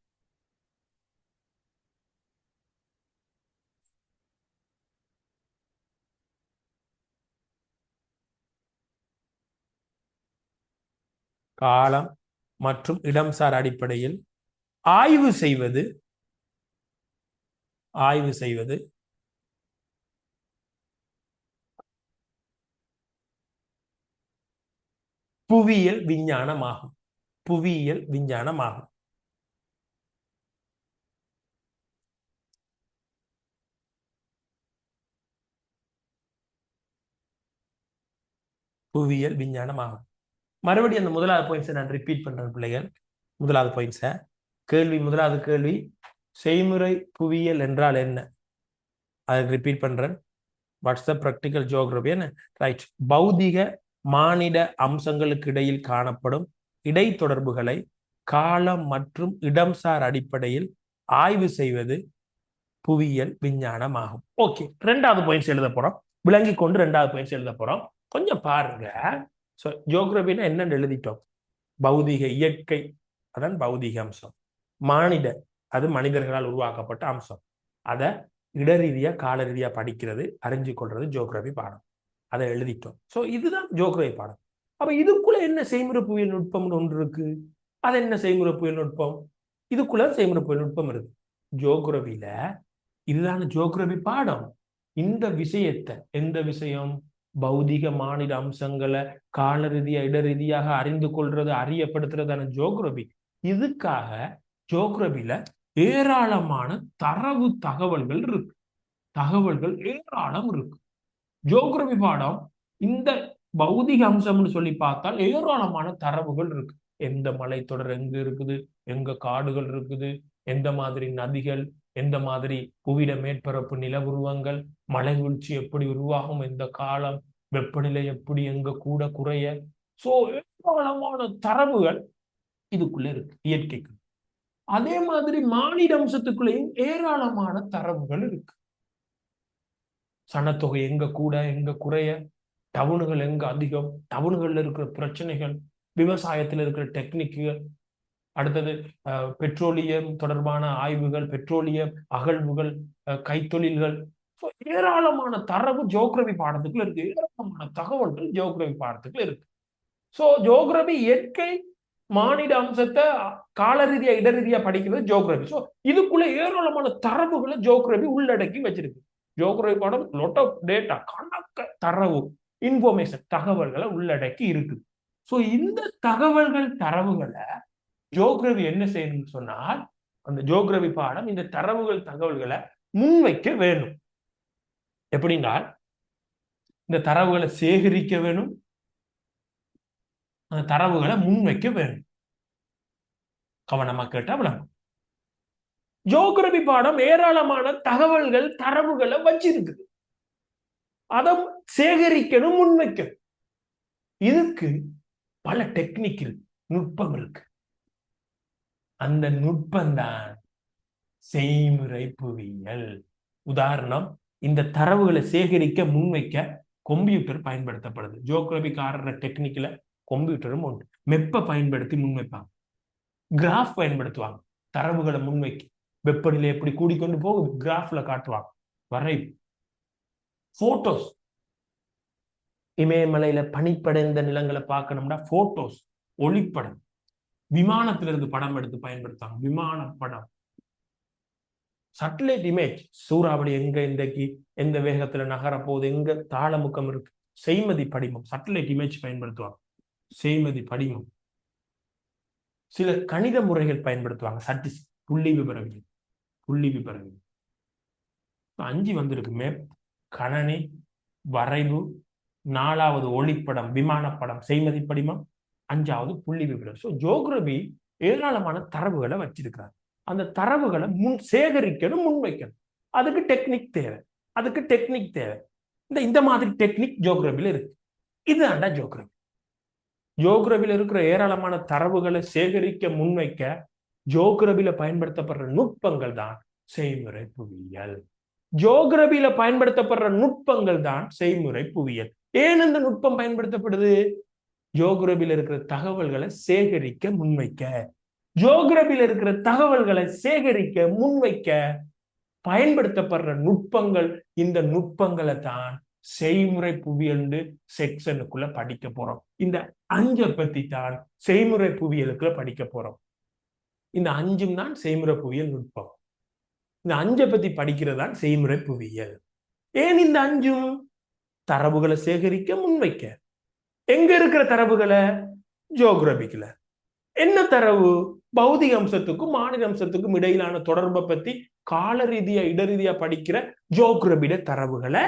காலம் மற்றும் இடம்சார் அடிப்படையில் ஆய்வு செய்வது புவியியல் விஞ்ஞானமாகும். புவியியல் விஞ்ஞானமாகும். புவியியல் விஞ்ஞானமாகும். மறுபடியும் அந்த முதலாவது பாயிண்ட்ஸை நான் ரிப்பீட் பண்றேன் பிள்ளைகள். முதலாவது பாயிண்ட்ஸை முதலாவது கேள்வி செய்முறை புவியியல் என்றால் என்ன? அதை ரிப்பீட் பண்றேன். What's the practical geography? Right. பௌதிக மானிட அம்சங்களுக்கு இடையில் காணப்படும் இடைத்தொடர்புகளை காலம் மற்றும் இடம்சார் அடிப்படையில் ஆய்வு செய்வது புவியியல் விஞ்ஞானம் ஆகும். ஓகே, ரெண்டாவது பாயிண்ட்ஸ் எழுத போறோம். விளங்கி கொண்டு ரெண்டாவது பாயிண்ட்ஸ் எழுத போறோம். கொஞ்சம் பாருங்க. ஜியோகிராபின்னா என்னன்னு எழுதிட்டோம். பௌதிக இயற்கை, அதான் பௌதிக அம்சம். மானிட, அது மனிதர்களால் உருவாக்கப்பட்ட அம்சம். அதை இடரீதியா கால ரீதியா படிக்கிறது, அறிஞ்சு கொள்றது ஜியோகிராபி பாடம். அதை எழுதிட்டோம். ஸோ இதுதான் ஜியோகிராபி பாடம். அப்ப இதுக்குள்ள என்ன செய்முறை புவியியல் நுட்பம்னு ஒன்று இருக்கு. அது என்ன செய்முறை புவியியல் நுட்பம்? இதுக்குள்ள செய்முறை புவியியல் நுட்பம் இருக்கு. ஜியோகிராபியில இதுதான ஜியோகிராபி பாடம். இந்த விஷயத்தை, எந்த விஷயம்? பௌதிக மானிட அம்சங்களை கால ரீதியா இடரீதியாக அறிந்து கொள்றது, அறியப்படுத்துறதான ஜியோகிராபி. இதுக்காக ஜியோகிராபியில ஏராளமான தரவு தகவல்கள் இருக்கு. தகவல்கள் ஏராளம் இருக்கு. ஜியோகிராபி பாடம் இந்த பௌதிக அம்சம்னு சொல்லி பார்த்தால் ஏராளமான தரவுகள் இருக்கு. எந்த மலைத்தொடர் எங்க இருக்குது, எங்க காடுகள் இருக்குது, எந்த மாதிரி நதிகள், எந்த மாதிரி புவியிட மேற்பரப்பு நில உருவங்கள், மலை வீழ்ச்சி எப்படி உருவாகும், எந்த காலம், வெப்பநிலை எப்படி எங்க கூட குறைய. சோ ஏராளமான தரவுகள் இதுக்குள்ள இருக்கு இயற்கைக்கு. அதே மாதிரி மானிட அம்சத்துக்குள்ளேயும் ஏராளமான தரவுகள் இருக்கு. சனத்தொகை எங்க கூட எங்க குறைய, டவுனுகள் எங்க அதிகம், டவுனுகள்ல இருக்கிற பிரச்சனைகள், விவசாயத்தில் இருக்கிற டெக்னிக்குகள், அடுத்தது பெட்ரோலியம் தொடர்பான ஆய்வுகள், பெட்ரோலியம் அகழ்வுகள், கைத்தொழில்கள். ஏராளமான தரவு ஜியோகிராபி பாடத்துக்குள்ள இருக்கு. ஏராளமான தகவல்கள் ஜியோகிராபி பாடத்துக்குள்ள இருக்கு. சோ ஜியோகிராபி இயற்கை மானிட அம்சத்தை கால ரீதியா இடரீதியா படிக்கிறது ஜியோகிராபி. சோ இதுக்குள்ள ஏராளமான தரவுகளை ஜியோகிராபி உள்ளடக்கி வச்சிருக்கு. ஜியோகிராபி பாடம் லாட் ஆஃப் டேட்டா, கணக்க தரவு, இன்ஃபர்மேஷன், தகவல்களை உள்ளடக்கி இருக்கு. சோ இந்த தகவல்கள் தரவுகளை ஜியோகிராபி என்ன செய்யணும்னு சொன்னால், அந்த ஜியோகிராபி பாடம் இந்த தரவுகள் தகவல்களை முன்வைக்க வேணும். எப்படின்னா இந்த தரவுகளை சேகரிக்க வேணும், அந்த தரவுகளை முன்வைக்க வேணும். கவனமா கேட்டா விளங்கும். ஜியோகிராபி பாடம் ஏராளமான தகவல்கள் தரவுகளை வச்சிருக்குது. அதை சேகரிக்கணும், முன்வைக்கணும். இதுக்கு பல டெக்னிக் இருக்கு, நுட்பம் இருக்கு. அந்த நுட்பம்தான் செய்முறை புவியியல். உதாரணம், இந்த தரவுகளை சேகரிக்க முன்வைக்க கம்ப்யூட்டர் பயன்படுத்தப்படுது. ஜியோகிராபிக்காரர டெக்னிக்ல கம்ப்யூட்டரும் உண்டு. மெப்பை பயன்படுத்தி முன்வைப்பாங்க, கிராஃப் பயன்படுத்துவாங்க தரவுகளை முன்வைக்க. வெப்பநிலை எப்படி கூடிக்கொண்டு போகுது கிராஃப்ல காட்டுவாங்க, வரை. போட்டோஸ், இமயமலையில பனிப்படைந்த நிலங்களை பார்க்கணும்னா போட்டோஸ், ஒளிப்படம். விமானத்திலிருந்து படம் எடுத்து பயன்படுத்தாங்க. விமான படம், சட்டலைட் இமேஜ், சூறாவளி எங்க இன்றைக்கு எந்த வேகத்துல நகர போகுது, எங்க தாளமுக்கம் இருக்கு, செய்மதி படிமம், சட்டலைட் இமேஜ் பயன்படுத்துவாங்க. செய்மதி படிமம். சில கணித முறைகள் பயன்படுத்துவாங்க. புள்ளி விபரவியல். புள்ளி விபரவியல் 5 வந்திருக்கு. மேப், கணனி, வரைவு, 4வது ஒளிப்படம், விமானப்படம், செய்மதி படிமம், 5வது புள்ளி விபரம். ஸோ ஜியோகிரபி ஏராளமான தரவுகளை வச்சிருக்கிறார். அந்த தரவுகளை சேகரிக்கணும், முன்வைக்கணும். அதுக்கு டெக்னிக் தேவை. இந்த மாதிரி டெக்னிக் ஜியோகிரபில இருக்கு. இதுதான்டா ஜியோகிரபி. ஜியோகிரபில இருக்கிற ஏராளமான தரவுகளை சேகரிக்க, முன்வைக்க ஜியோகிரபில பயன்படுத்தப்படுற நுட்பங்கள் தான் செய்முறை புவியியல். ஜியோகிரபில பயன்படுத்தப்படுற நுட்பங்கள் தான் செய்முறை புவியியல். ஏன் இந்த நுட்பம் பயன்படுத்தப்படுது? ஜியோகிரபில இருக்கிற தகவல்களை சேகரிக்க, முன்வைக்க. ஜியோகிரபில இருக்கிற தகவல்களை சேகரிக்க, முன்வைக்க பயன்படுத்தப்படுற நுட்பங்கள். இந்த நுட்பங்களை தான் செய்முறை புவியியல் செக்ஷனுக்குள்ள படிக்க போறோம். இந்த 5 பத்தி தான் செய்முறை புவியியலுக்குள்ள படிக்க போறோம். இந்த 5 தான் செய்முறை புவியியல் நுட்பம். இந்த 5 பத்தி படிக்கிறதான் செய்முறை புவியியல். ஏன் இந்த 5? தரவுகளை சேகரிக்க, முன்வைக்க. எங்க இருக்கிற தரவுகளை? ஜியோகிராபிக்ல. என்ன தரவு? பௌதிக அம்சத்துக்கும் மாநில அம்சத்துக்கும் இடையிலான தொடர்பை பத்தி கால ரீதியா, இடரீதியா படிக்கிற ஜியோகிராபிட தரவுகளை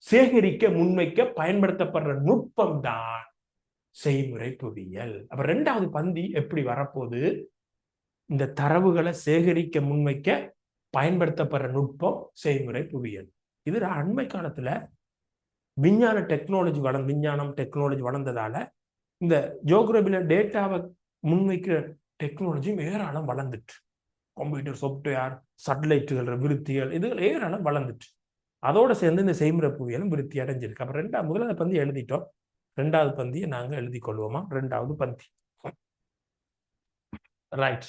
சேகரிக்க, முன்வைக்க பயன்படுத்தப்படுற நுட்பம் தான் செய்முறை புவியியல். அப்ப 2வது பந்தி எப்படி வரப்போகுது? இந்த தரவுகளை சேகரிக்க, முன்வைக்க பயன்படுத்தப்படுற நுட்பம் செய்முறை புவியியல். இது அண்மை காலத்துல விஞ்ஞானம் டெக்னாலஜி வளர்ந்ததால இந்த ஜியோகிராபில டேட்டாவை முன்வைக்கிற டெக்னாலஜியும் ஏராளம் வளர்ந்துட்டு. கம்ப்யூட்டர் சாஃப்ட்வேர், சட்டலைட்டுகள், விருத்திகள், இதுகள் ஏராளம் வளர்ந்துட்டு. அதோட சேர்ந்து இந்த செய்முறை புவியியலும் விருத்தி அடைஞ்சிருக்கு. அப்ப முதலாவது பந்தி எழுதிட்டோம். 2வது பந்தியை நாங்க எழுதி கொள்வோமா? 2வது பந்தி. ரைட்.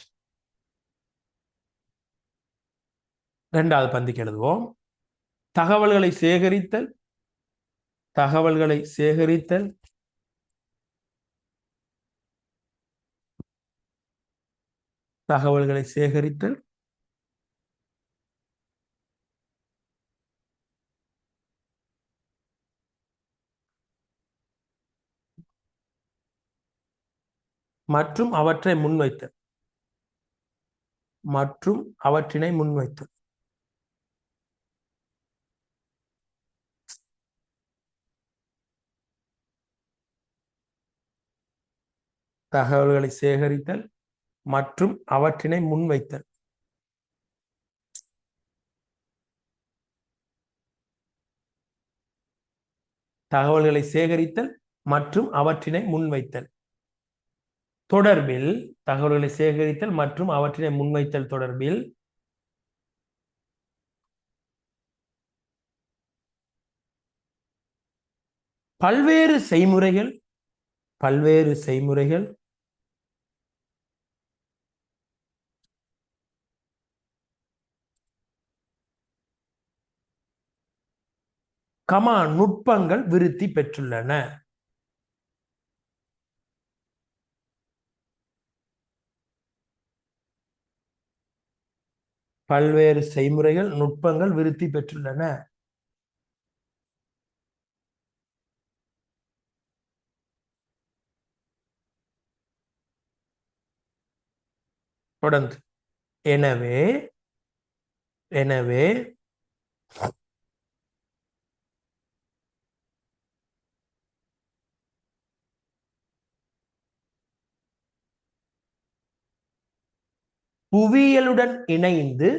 2வது பந்திக்கு எழுதுவோம். தகவல்களை சேகரித்தல், தகவல்களை சேகரித்தல், தகவல்களை சேகரித்தல், மற்றும் அவற்றை முன்வைத்தல், மற்றும் அவற்றினை முன்வைத்தல். தகவல்களை சேகரித்தல் மற்றும் அவற்றினை முன்வைத்தல். தகவல்களை சேகரித்தல் மற்றும் அவற்றினை முன்வைத்தல் தொடர்பில், தகவல்களை சேகரித்தல் மற்றும் அவற்றினை முன்வைத்தல் தொடர்பில் பல்வேறு செய்முறைகள் நுட்பங்கள் விருத்தி பெற்றுள்ளன. பல்வேறு செய்முறைகள், நுட்பங்கள் விருத்தி பெற்றுள்ளன. தொடர்ந்து எனவே புவியியலுடன் இணைந்து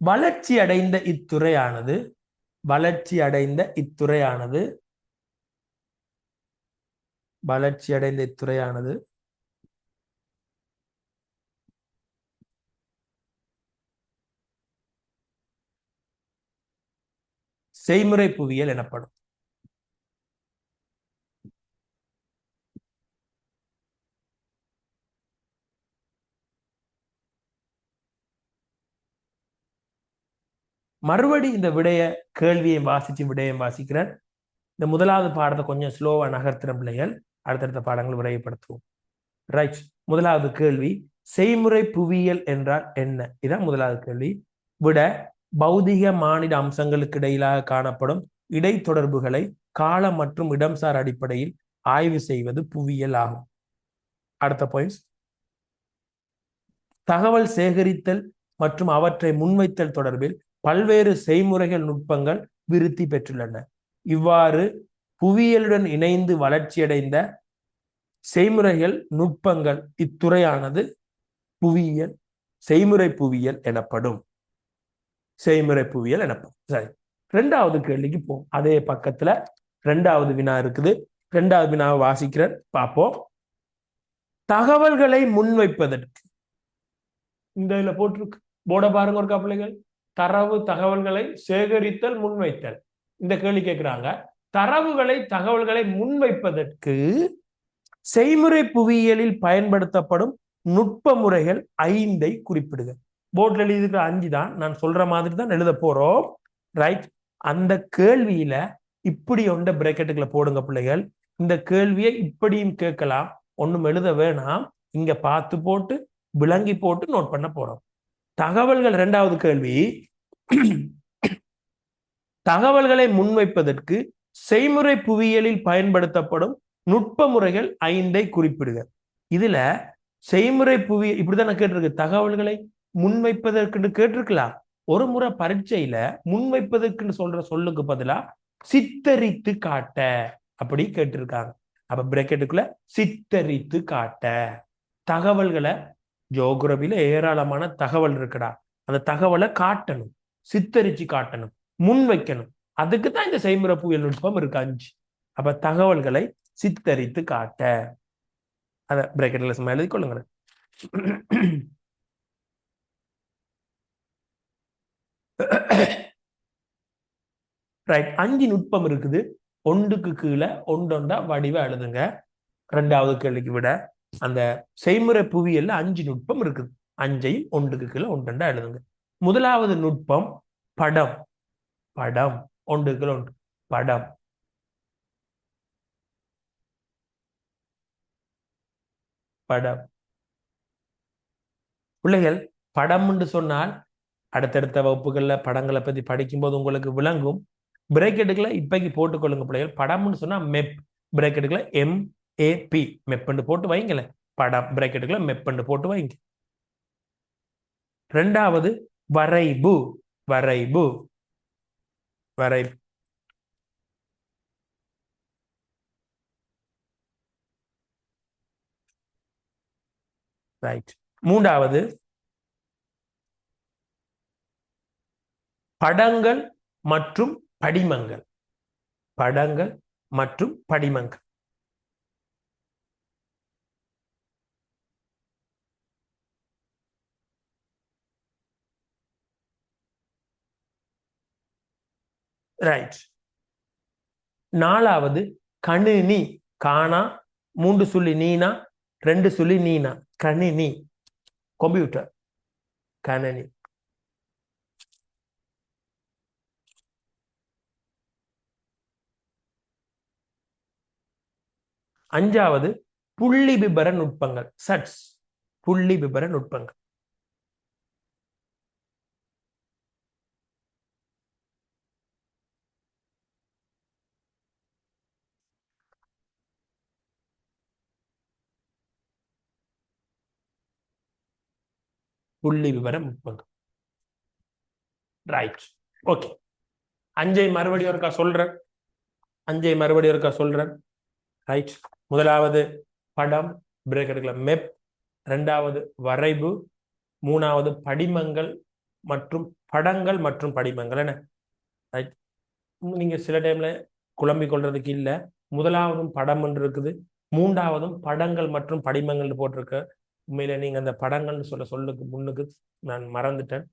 வளர்ச்சி அடைந்த இத்துறையானது செய்முறை புவியியல் எனப்படும். மறுபடி இந்த கேள்வியை விடயம் வாசிக்கிறேன். இந்த முதலாவது பாடத்தை கொஞ்சம் ஸ்லோவா நகர்த்துற பிள்ளைகள் அடுத்தடுத்த பாடங்கள் விரைவுபடுத்துவோம். ரைட். முதலாவது கேள்வி, செய்முறை புவியியல் என்றால் என்ன? இதான் முதலாவது கேள்வி. விட, பௌதிக மானிட அம்சங்களுக்கு இடையிலாக காணப்படும் இடைத்தொடர்புகளை கால மற்றும் இடம்சார் அடிப்படையில் ஆய்வு செய்வது புவியியல் ஆகும். அடுத்த பாயிண்ட்ஸ், தகவல் சேகரித்தல் மற்றும் அவற்றை முன்வைத்தல் தொடர்பில் பல்வேறு செய்முறைகள் நுட்பங்கள் விருத்தி பெற்றுள்ளன. இவ்வாறு புவியியலுடன் இணைந்து வளர்ச்சியடைந்த செய்முறைகள் நுட்பங்கள் இத்துறையானது புவியியல், செய்முறை புவியியல் எனப்படும். செய்முறை புவியியல் எனப்படும். சரி, ரெண்டாவது கேள்விக்கு போம். அதே பக்கத்துல ரெண்டாவது வினா இருக்குது. ரெண்டாவது வினாவை வாசிக்கிறேன், பார்ப்போம். தகவல்களை முன்வைப்பதற்கு, இந்த இதுல போட்டிருக்கு, போர்டை பாருங்க ஒரு பிள்ளைகள். தகவல்களை சேகரித்தல், முன்வைத்தல். இந்த கேள்வி கேட்கிறாங்க. தகவல்களை முன்வைப்பதற்கு செய்முறை புவியியலில் பயன்படுத்தப்படும் நுட்ப முறைகள் 5ஐ குறிப்பிடுக. போர்டில் எழுதியிருக்கிற 5 தான், நான் சொல்ற மாதிரி தான் எழுத போறோம். ரைட். அந்த கேள்வியில இப்படி ஒன்ற பிரேக்கெட்டுகளை போடுங்க பிள்ளைகள். இந்த கேள்வியை இப்படியும் கேட்கலாம், ஒன்னும் எழுத வேணாம், இங்க பார்த்து போட்டு விளங்கி போட்டு நோட் பண்ண போறோம். தகவல்கள், இரண்டாவது கேள்வி, தகவல்களை முன்வைப்பதற்கு செய்முறை புவியியலில் பயன்படுத்தப்படும் நுட்ப முறைகள் 5ஐ குறிப்பிடுக. இதுல செய்முறை புவியியல் இப்படிதான் கேட்டிருக்கு. தகவல்களை முன்வைப்பதற்கு கேட்டிருக்கலாம். ஒரு முறை பரீட்சையில முன்வைப்பதற்கு சொல்ற சொல்லுக்கு பதிலா சித்தரித்து காட்ட அப்படி கேட்டிருக்காங்க. அப்ப பிரேக்கெட்டுக்குள்ள சித்தரித்து காட்ட. தகவல்களை, ஜியோகிராபில ஏராளமான தகவல் இருக்குடா, அந்த தகவலை காட்டணும், சித்தரிச்சு காட்டணும், முன் வைக்கணும். அதுக்கு தான் இந்த செய்முறை புவியியல் நுட்பம் இருக்கு 5. அப்ப தகவல்களை சித்தரித்து காட்ட, அத பிரேக்கெட்ல சும்மா எழுதி கொள்ளுங்க. ரைட். 5 நுட்பம் இருக்குது. ஒன்றுக்கு கீழே ஒன்றொண்டா வடிவ எழுதுங்க. ரெண்டாவது கேள்விக்கு விட அந்த செய்முறை புவியியல்ல 5 நுட்பம் இருக்குது. 5ஐயும் ஒன்றுக்கு கீழே ஒன்றொண்டா எழுதுங்க. முதலாவது நுட்பம் படம். படம், ஒன்றுக்கு கீழே ஒன்று. படம். படம். பிள்ளைகள், படம் என்று சொன்னால் அடுத்தடுத்த வகுப்புகள்ல படங்களை பத்தி படிக்கும்போது உங்களுக்கு விளங்கும். பிரேக்கெட்டுகளை இப்பைக்கு போட்டுக்கொள்ளுங்க பிள்ளைகள். படம்னு சொன்னா மெப், பிரேக்கெட்டுகளை MEP, மெப்பண்டு போட்டு வைங்களேன். படம், பிரேக்கெட்டுகளை மெப்பண்டு போட்டு வைங்க. ரெண்டாவது வரைபு. வரைபு. வரைபு. ரைட். மூன்றாவது படங்கள் மற்றும் படிமங்கள். படங்கள் மற்றும் படிமங்கள். ரைட். நாலாவது கணினி. காணா, 3 சொல்லி நீனா, 2 சொல்லி நீனா. கணினி, கம்ப்யூட்டர், கணினி. அஞ்சாவது புள்ளி விபர நுட்பங்கள். சட்ஸ், புள்ளி விபர நுட்பங்கள். புள்ளி விவர நுட்பங்கள். ரைட். ஓகே. 5ஐ மறுபடியும் இருக்கா சொல்றேன். 5ஐ மறுபடியும் இருக்கா சொல்றேன். ரைட். முதலாவது படம், பிரேக்கெட்டுகளை மெப். இரண்டாவது வரைபு. மூணாவது படிமங்கள் மற்றும் படங்கள் மற்றும் படிமங்கள். என்ன ரைட். நீங்க சில டைம்ல குழம்பிக் கொள்றதுக்கு இல்ல, முதலாவதும் படம் என்று இருக்குது, மூன்றாவதும் படங்கள் மற்றும் படிமங்கள் போட்டிருக்க. உண்மையில நீங்க அந்த படங்கள்னு சொல்லுக்கு முன்னுக்கு நான் மறந்துட்டேன்.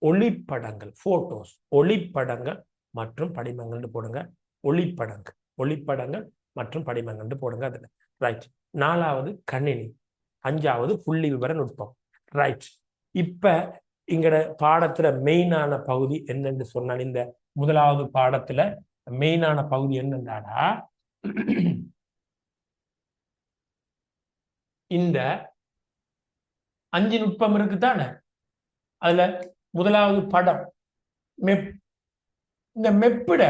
ஒளிப்படங்கள், போட்டோஸ், ஒளிப்படங்கள் மற்றும் படிமங்கள் போடுங்க. ஒளிப்படங்கள், ஒளிப்படங்கள் மற்றும் படிமங்கள் போடுங்க அதுல. ரைட். நாலாவது கணினி. அஞ்சாவது புள்ளி விவர நுட்பம். ரைட். இப்ப இங்கட பாடத்துல மெயினான பகுதி என்னன்னு சொன்னால் இந்த முதலாவது பாடத்துல மெயினான பகுதி என்னண்டாடா இந்த 5 நுட்பம் இருக்குதானே. அதுல முதலாவது படம் மெப். இந்த மெப்பிட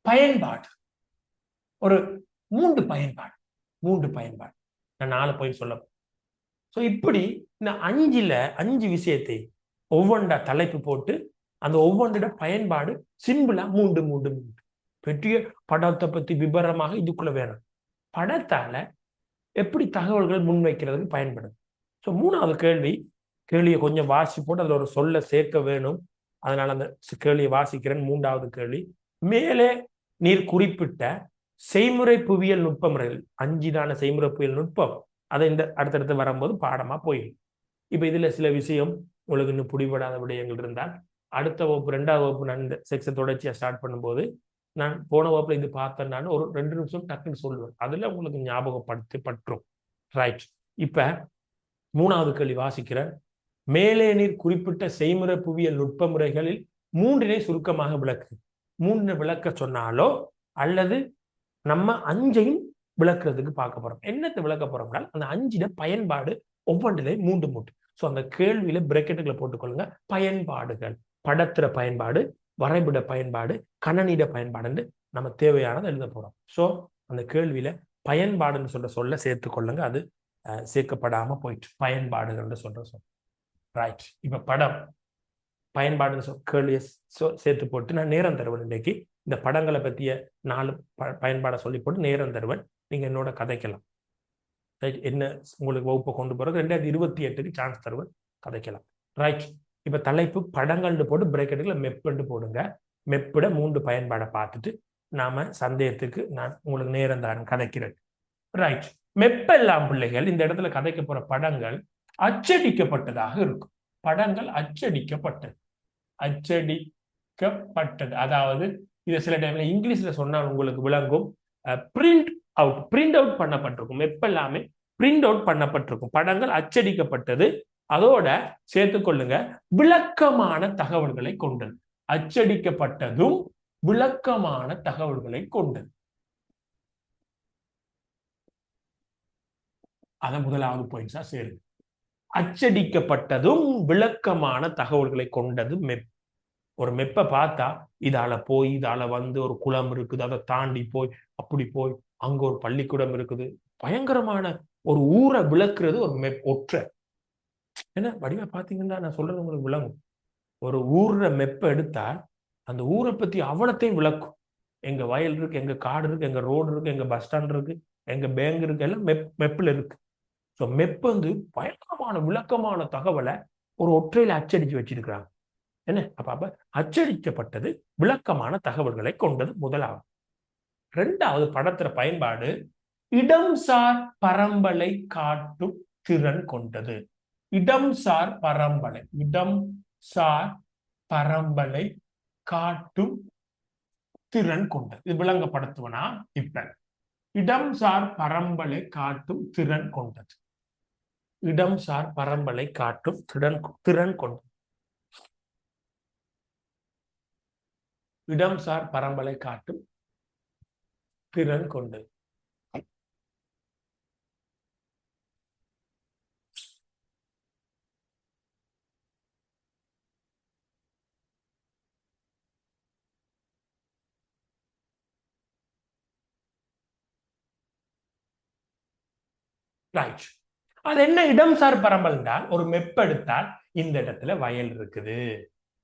பயன்பாடு ஒரு 3 பயன்பாடு நான் 4 பாயிண்ட் சொல்ல. ஸோ இப்படி இந்த 5 விஷயத்தை ஒவ்வொன்றா தலைப்பு போட்டு அந்த ஒவ்வொன்றோட பயன்பாடு சிம்பிளா 3 பெரிய படத்தை பத்தி விபரமாக இதுக்குள்ள வேணும். படத்தால எப்படி தகவல்கள் முன்வைக்கிறதுக்கு பயன்படும். ஸோ 3வது கேள்வியை கொஞ்சம் வாசி போட்டு அதுல ஒரு சொல்ல சேர்க்க வேணும். அதனால அந்த கேள்வியை வாசிக்கிறேன். 3வது கேள்வி, மேலே நீர் குறிப்பிட்ட செய்முறை புவியியல் நுட்ப முறைகள் 5 செய்முறை புவியியல் நுட்பம் அதை இந்த அடுத்தடுத்து வரும்போது பாடமா போயிடும். இப்ப இதுல சில விஷயம் உங்களுக்கு இன்னும் பிடிபடாத விடயங்கள் இருந்தால் அடுத்த வகுப்பு 2வது வகுப்பு நான் இந்த செக்ஷன் தொடர்ச்சியா ஸ்டார்ட் பண்ணும்போது நான் போன வகுப்புல இது பார்த்தேன் ஒரு 2 நிமிஷம் டக்குன்னு சொல்லுவேன். அதுல உங்களுக்கு ஞாபகப்படுத்தி பற்றும். ரைட். இப்ப 3வது கேள்வி வாசிக்கிறேன். மேலே நீர் குறிப்பிட்ட செய்முறை புவியியல் நுட்ப முறைகளில் 3 சுருக்கமாக விளக்கு. 3 விளக்க சொன்னாலோ அல்லது நம்ம 5ஐயும் விளக்குறதுக்கு பார்க்க போறோம். என்னத்தை விளக்க போறோம்னா அந்த 5 பயன்பாடு ஒவ்வொன்றிலையும் 3. ஸோ அந்த கேள்வியில பிரக்கெட்டுகளை போட்டுக்கொள்ளுங்க. பயன்பாடுகள், படத்திர பயன்பாடு, வரைபட பயன்பாடு, கணனிட பயன்பாடு நம்ம தேவையானதை எழுத போறோம். ஸோ அந்த கேள்வியில பயன்பாடுன்னு சொல்ல சேர்த்துக்கொள்ளுங்க. அது சேர்க்கப்படாம போயிட்டு பயன்பாடுகள் சொல்ற ரைட். இப்ப படம் பயன்பாடுன்னு கேள்வியை சேர்த்து போட்டு நான் நேரம் தருவேன். இன்னைக்கு இந்த படங்களை பற்றிய 4 பயன்பாடை சொல்லி போட்டு நேரம் தருவேன். நீங்க என்னோட கதைக்கலாம். ரைட். என்ன உங்களுக்கு வகுப்பை கொண்டு போறது 2028க்கு சான்ஸ் தருவேன், கதைக்கலாம். ரைட். இப்ப தலைப்பு படங்கள்னு போட்டு பிரேக்கெட்டுல மெப்புன்னு போடுங்க. மெப்பிட 3 பயன்பாடை பார்த்துட்டு நாம சந்தேகத்துக்கு நான் உங்களுக்கு நேரம் தான் கதைக்கிறேன். ரைட். மெப்பெல்லாம் பிள்ளைகள் இந்த இடத்துல கதைக்க போற படங்கள் அச்சடிக்கப்பட்டதாக இருக்கும். படங்கள் அச்சடிக்கப்பட்டது. அதாவது இதை சில டைம்ல இங்கிலீஷ்ல சொன்னால் உங்களுக்கு விளங்கும். பிரிண்ட் அவுட் பண்ணப்பட்டிருக்கும். எப்பெல்லாமே பிரிண்ட் அவுட் பண்ணப்பட்டிருக்கும். படங்கள் அச்சடிக்கப்பட்டது. அதோட சேர்த்துக்கொள்ளுங்க, விளக்கமான தகவல்களை கொண்டது. அச்சடிக்கப்பட்டதும் விளக்கமான தகவல்களை கொண்டது. அத முதலாவது பாயிண்ட்ஸா சேருது. அச்சடிக்கப்பட்டதும் விளக்கமான தகவல்களை கொண்டது மெப். ஒரு மெப்பை பார்த்தா இதால போய் இதால வந்து ஒரு குளம் இருக்குது, அதை தாண்டி போய் அப்படி போய் அங்க ஒரு பள்ளிக்கூடம் இருக்குது, பயங்கரமான ஒரு ஊரை விளக்குறது ஒரு மெப் ஒற்றை. ஏன்னா வடிவா பாத்தீங்கன்னா நான் சொல்றது உங்களுக்கு விளங்கும். ஒரு ஊர்ல மெப்பை எடுத்தால் அந்த ஊரை பத்தி அவ்வளத்தையும் விளக்கும். எங்க வயல் இருக்கு, எங்க காடு இருக்கு, எங்க ரோடு இருக்கு, எங்க பஸ் ஸ்டாண்ட் இருக்கு, எங்க பேங்க் இருக்கு, எல்லாம் மெப்ல இருக்கு. ஸோ மெப் வந்து பயங்கரமான விளக்கமான தகவலை ஒரு ஒற்றையில அச்சடிச்சு வச்சிருக்கிறாங்க. என்ன அப்ப அச்சடிக்கப்பட்டது விளக்கமான தகவல்களை கொண்டது முதலாவது. 2வது படத்திற பயன்பாடு இடம்சார் பரம்பலை காட்டும் திறன் கொண்டது. இடம்சார் பரம்பலை காட்டும் திறன் கொண்டது. இது விளங்கப்படுத்துவனா இப்ப இடம்சார் பரம்பலை காட்டும் திறன் கொண்டது. இடம்சார் பரம்பலை காட்டும் திறன் கொண்டது. இடம்சார் பரம்பலை காட்டும் திறன் கொண்டது. ரைட். அது என்ன இடம்சார் பரம்பல் என்றால், ஒரு மெப் எடுத்தால் இந்த இடத்துல வயல் இருக்குது,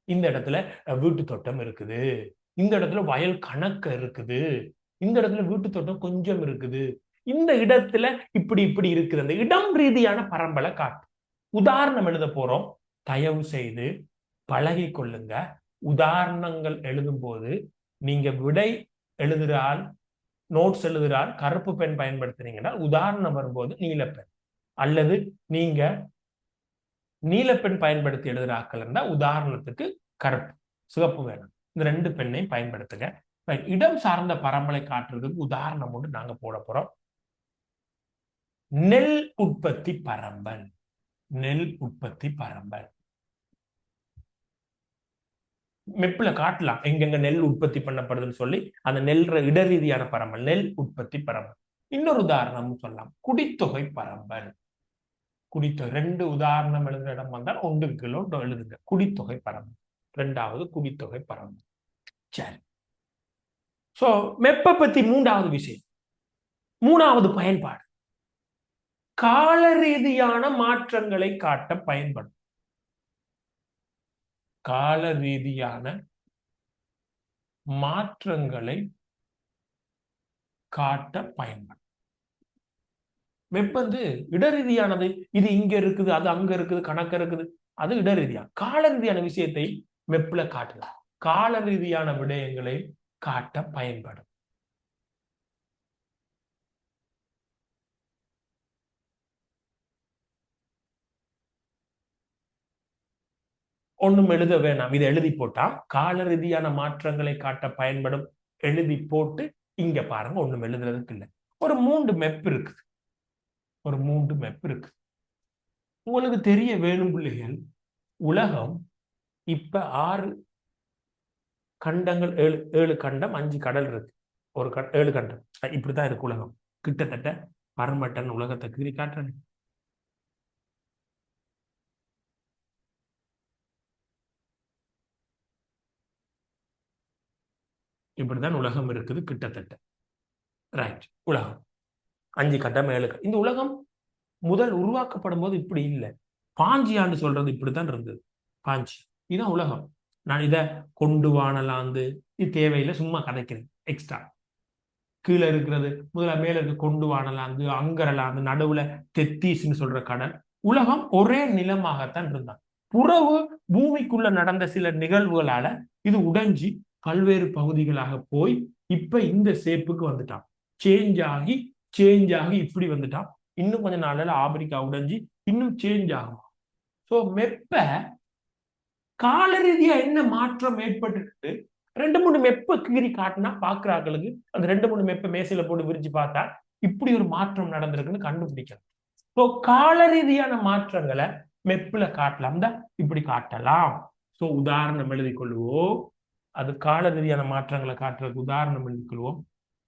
இந்த இடத்துல வீட்டு தோட்டம் இருக்குது, இந்த இடத்துல வயல் கணக்கு இருக்குது, இந்த இடத்துல வீட்டு தோட்டம் கொஞ்சம் இருக்குது, இந்த இடத்துல இப்படி இப்படி இருக்குது. அந்த இடம் ரீதியான பரம்பலை காட்டும். உதாரணம் எழுத போறோம். தயவு செய்து பழகி கொள்ளுங்க. உதாரணங்கள் எழுதும் போது நீங்க விடை எழுதுறால், நோட்ஸ் எழுதுறால் கருப்பு பென் பயன்படுத்துறீங்கன்னா உதாரணம் வரும்போது நீலப்பென், அல்லது நீங்க நீலப்பென் பயன்படுத்தி எழுதுறாக்கள் இருந்தா உதாரணத்துக்கு கருப்பு சிவப்பு வேணும். இந்த 2 பெண்ணையும் பயன்படுத்துங்க. இடம் சார்ந்த பரம்பலை காட்டுறதுக்கு உதாரணம் ஒன்று நாங்க போட போறோம். நெல் உற்பத்தி பரம்பல். நெல் உற்பத்தி பரம்பல். மெப்பில காட்டலாம் எங்கெங்க நெல் உற்பத்தி பண்ணப்படுதுன்னு சொல்லி அந்த நெல்ற இடரீதியான பரம்பல், நெல் உற்பத்தி பரம்பல். இன்னொரு உதாரணம் சொல்லலாம், குடித்தொகை பரம்பல். குடித்தொகை 2 உதாரணம் எழுதுற இடம் வந்தால் 1 கிலோ எழுதுங்க. குடித்தொகை பரம்பல், 2வது குடித்தொகை பரம்பல். சரி, சோ மெப்ப பத்தி 3வது விஷயம், 3வது பயன்பாடு கால ரீதியான மாற்றங்களை காட்ட பயன்படும். கால ரீதியான மாற்றங்களை காட்ட பயன்படும். வெப்பந்து இடரீதியானது, இது இங்க இருக்குது, அது அங்க இருக்குது, கணக்கு இருக்குது, அது இடரீதியான. கால ரீதியான விஷயத்தை மெப்ல காட்டலாம், கால ரீதியான விடயங்களை காட்ட பயன்படும். ஒண்ணும் எழுத வேணாம், இதை எழுதி போட்டா கால ரீதியான மாற்றங்களை காட்ட பயன்படும். எழுதி போட்டு இங்க பாருங்க, ஒண்ணும் எழுதுறதுக்கு இல்லை. ஒரு 3 மெப் இருக்குது, ஒரு 3 மெப் இருக்கு. உங்களுக்கு தெரிய வேணும் பிள்ளைகள், உலகம் இப்ப 6 கண்டங்கள், 7 கண்டம், 5 கடல் இருக்கு. ஒரு 7 கண்டம், இப்படித்தான் இருக்கு உலகம். கிட்டத்தட்ட பரமட்டன் உலகத்தை கீறி காட்டுறேன். இப்படிதான் உலகம் இருக்குது கிட்டத்தட்ட. ரைட், உலகம் 5 கண்டம், 7 இந்த உலகம் முதல் உருவாக்கப்படும் போது இப்படி இல்லை. பாஞ்சி ஆண்டு சொல்றது இப்படித்தான் இருந்தது. பாஞ்சி, இதுதான் உலகம். நான் இதை கொண்டு வானலாந்து இது தேவையில்லை, சும்மா கதைக்கிறேன் எக்ஸ்ட்ரா. கீழே இருக்கிறது முதல்ல, மேல இருக்கு கொண்டு வானலாந்து, அங்கரலாந்து, நடுவுல தெத்தீஸ்ன்னு சொல்ற கடல். உலகம் ஒரே நிலமாகத்தான் இருந்தான். புறவு பூமிக்குள்ள நடந்த சில நிகழ்வுகளால இது உடைஞ்சி பல்வேறு பகுதிகளாக போய் இப்ப இந்த சேப்புக்கு வந்துட்டான். சேஞ்ச் ஆகி இப்படி வந்துட்டான். இன்னும் கொஞ்ச நாள்ல ஆப்பிரிக்கா உடைஞ்சி இன்னும் சேஞ்ச் ஆகும். சோ மெப்ப கால ரீதியா என்ன மாற்றம் ஏற்பட்டு 2-3 மெப்ப கீறி காட்டினா பாக்குறாங்களுக்கு அந்த 2-3 மெப்ப மேசையில போட்டு விரிச்சு பார்த்தா இப்படி ஒரு மாற்றம் நடந்திருக்குன்னு கண்டுபிடிக்கலாம். சோ கால ரீதியான மாற்றங்களை மெப்புல காட்டலாம் தான், இப்படி காட்டலாம். சோ உதாரணம் எழுதி கொள்வோம். அது கால ரீதியான மாற்றங்களை காட்டுறதுக்கு உதாரணம் எழுதி கொள்வோம்.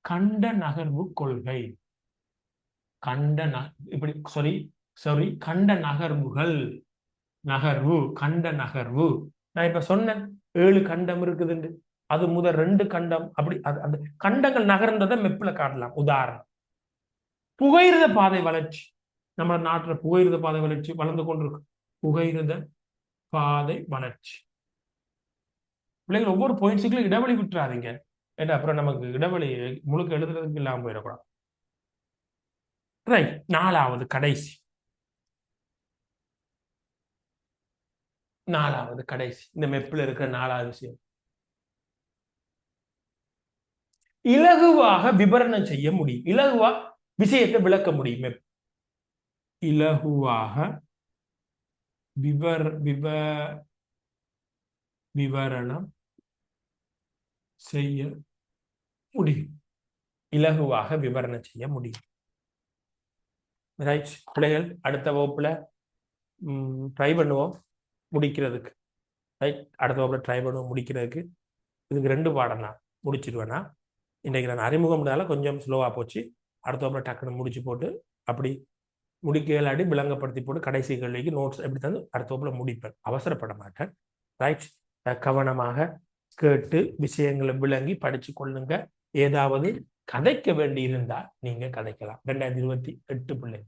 கண்ட நகர்வு கொள்கை, கண்ட நகர்வுகள், நகர்வு, கண்ட நகர்வு. நான் இப்ப சொன்னேன் 7 கண்டம் இருக்குதுண்டு, அது முதல் 2 கண்டம் அப்படி அந்த கண்டங்கள் நகர்ந்ததை மெப்புல காட்டலாம். உதாரணம், புகையிரத பாதை வளர்ச்சி. நம்ம நாட்டுல புகையிரத பாதை வளர்ச்சி வளர்ந்து கொண்டிருக்கு. புகையிரத பாதை வளர்ச்சி. பிள்ளைகள் ஒவ்வொரு பாயிண்ட்ஸுக்கும் இடைவெளி விட்டுறாதீங்க, ஏன்னா அப்புறம் நமக்கு இடைவெளி முழுக்க எழுதுறதுக்கு இல்லாம போயிடக்கூடாது. ரைட், 4வது கடைசி, 4வது கடைசி இந்த மெப்பில் இருக்கிற 4வது விஷயம், இலகுவாக விவரணம் செய்ய முடியும். இலகுவா விஷயத்தை விளக்க முடியும். மெப் இலகுவாக விவரணம் செய்ய முடியும். இலகுவாக விவரணம் செய்ய முடியும். ரைட் பிள்ளைகள், அடுத்த வகுப்புல ட்ரை பண்ணுவோம் முடிக்கிறதுக்கு. ரைட், அடுத்த வகுப்புல ட்ரை பண்ணுவோம் முடிக்கிறதுக்கு. இதுக்கு 2 பாடம் நான் முடிச்சிடுவேன்னா, இன்றைக்கு நான் அறிமுகம்னால கொஞ்சம் ஸ்லோவா போச்சு. அடுத்த வகுப்புல டக்குன்னு முடிச்சு போட்டு அப்படி முடிக்கலாடி விளங்கப்படுத்தி போட்டு கடைசி கேள்விக்கு நோட்ஸ் எப்படி தந்து அடுத்த வகுப்புல முடிப்பேன். அவசரப்பட மாட்டேன். ரைட், கவனமாக கேட்டு விஷயங்களை விளங்கி படிச்சு கொள்ளுங்க. ஏதாவது கதைக்க வேண்டி இருந்தால் நீங்க கதைக்கலாம். 2028 பிள்ளைங்க.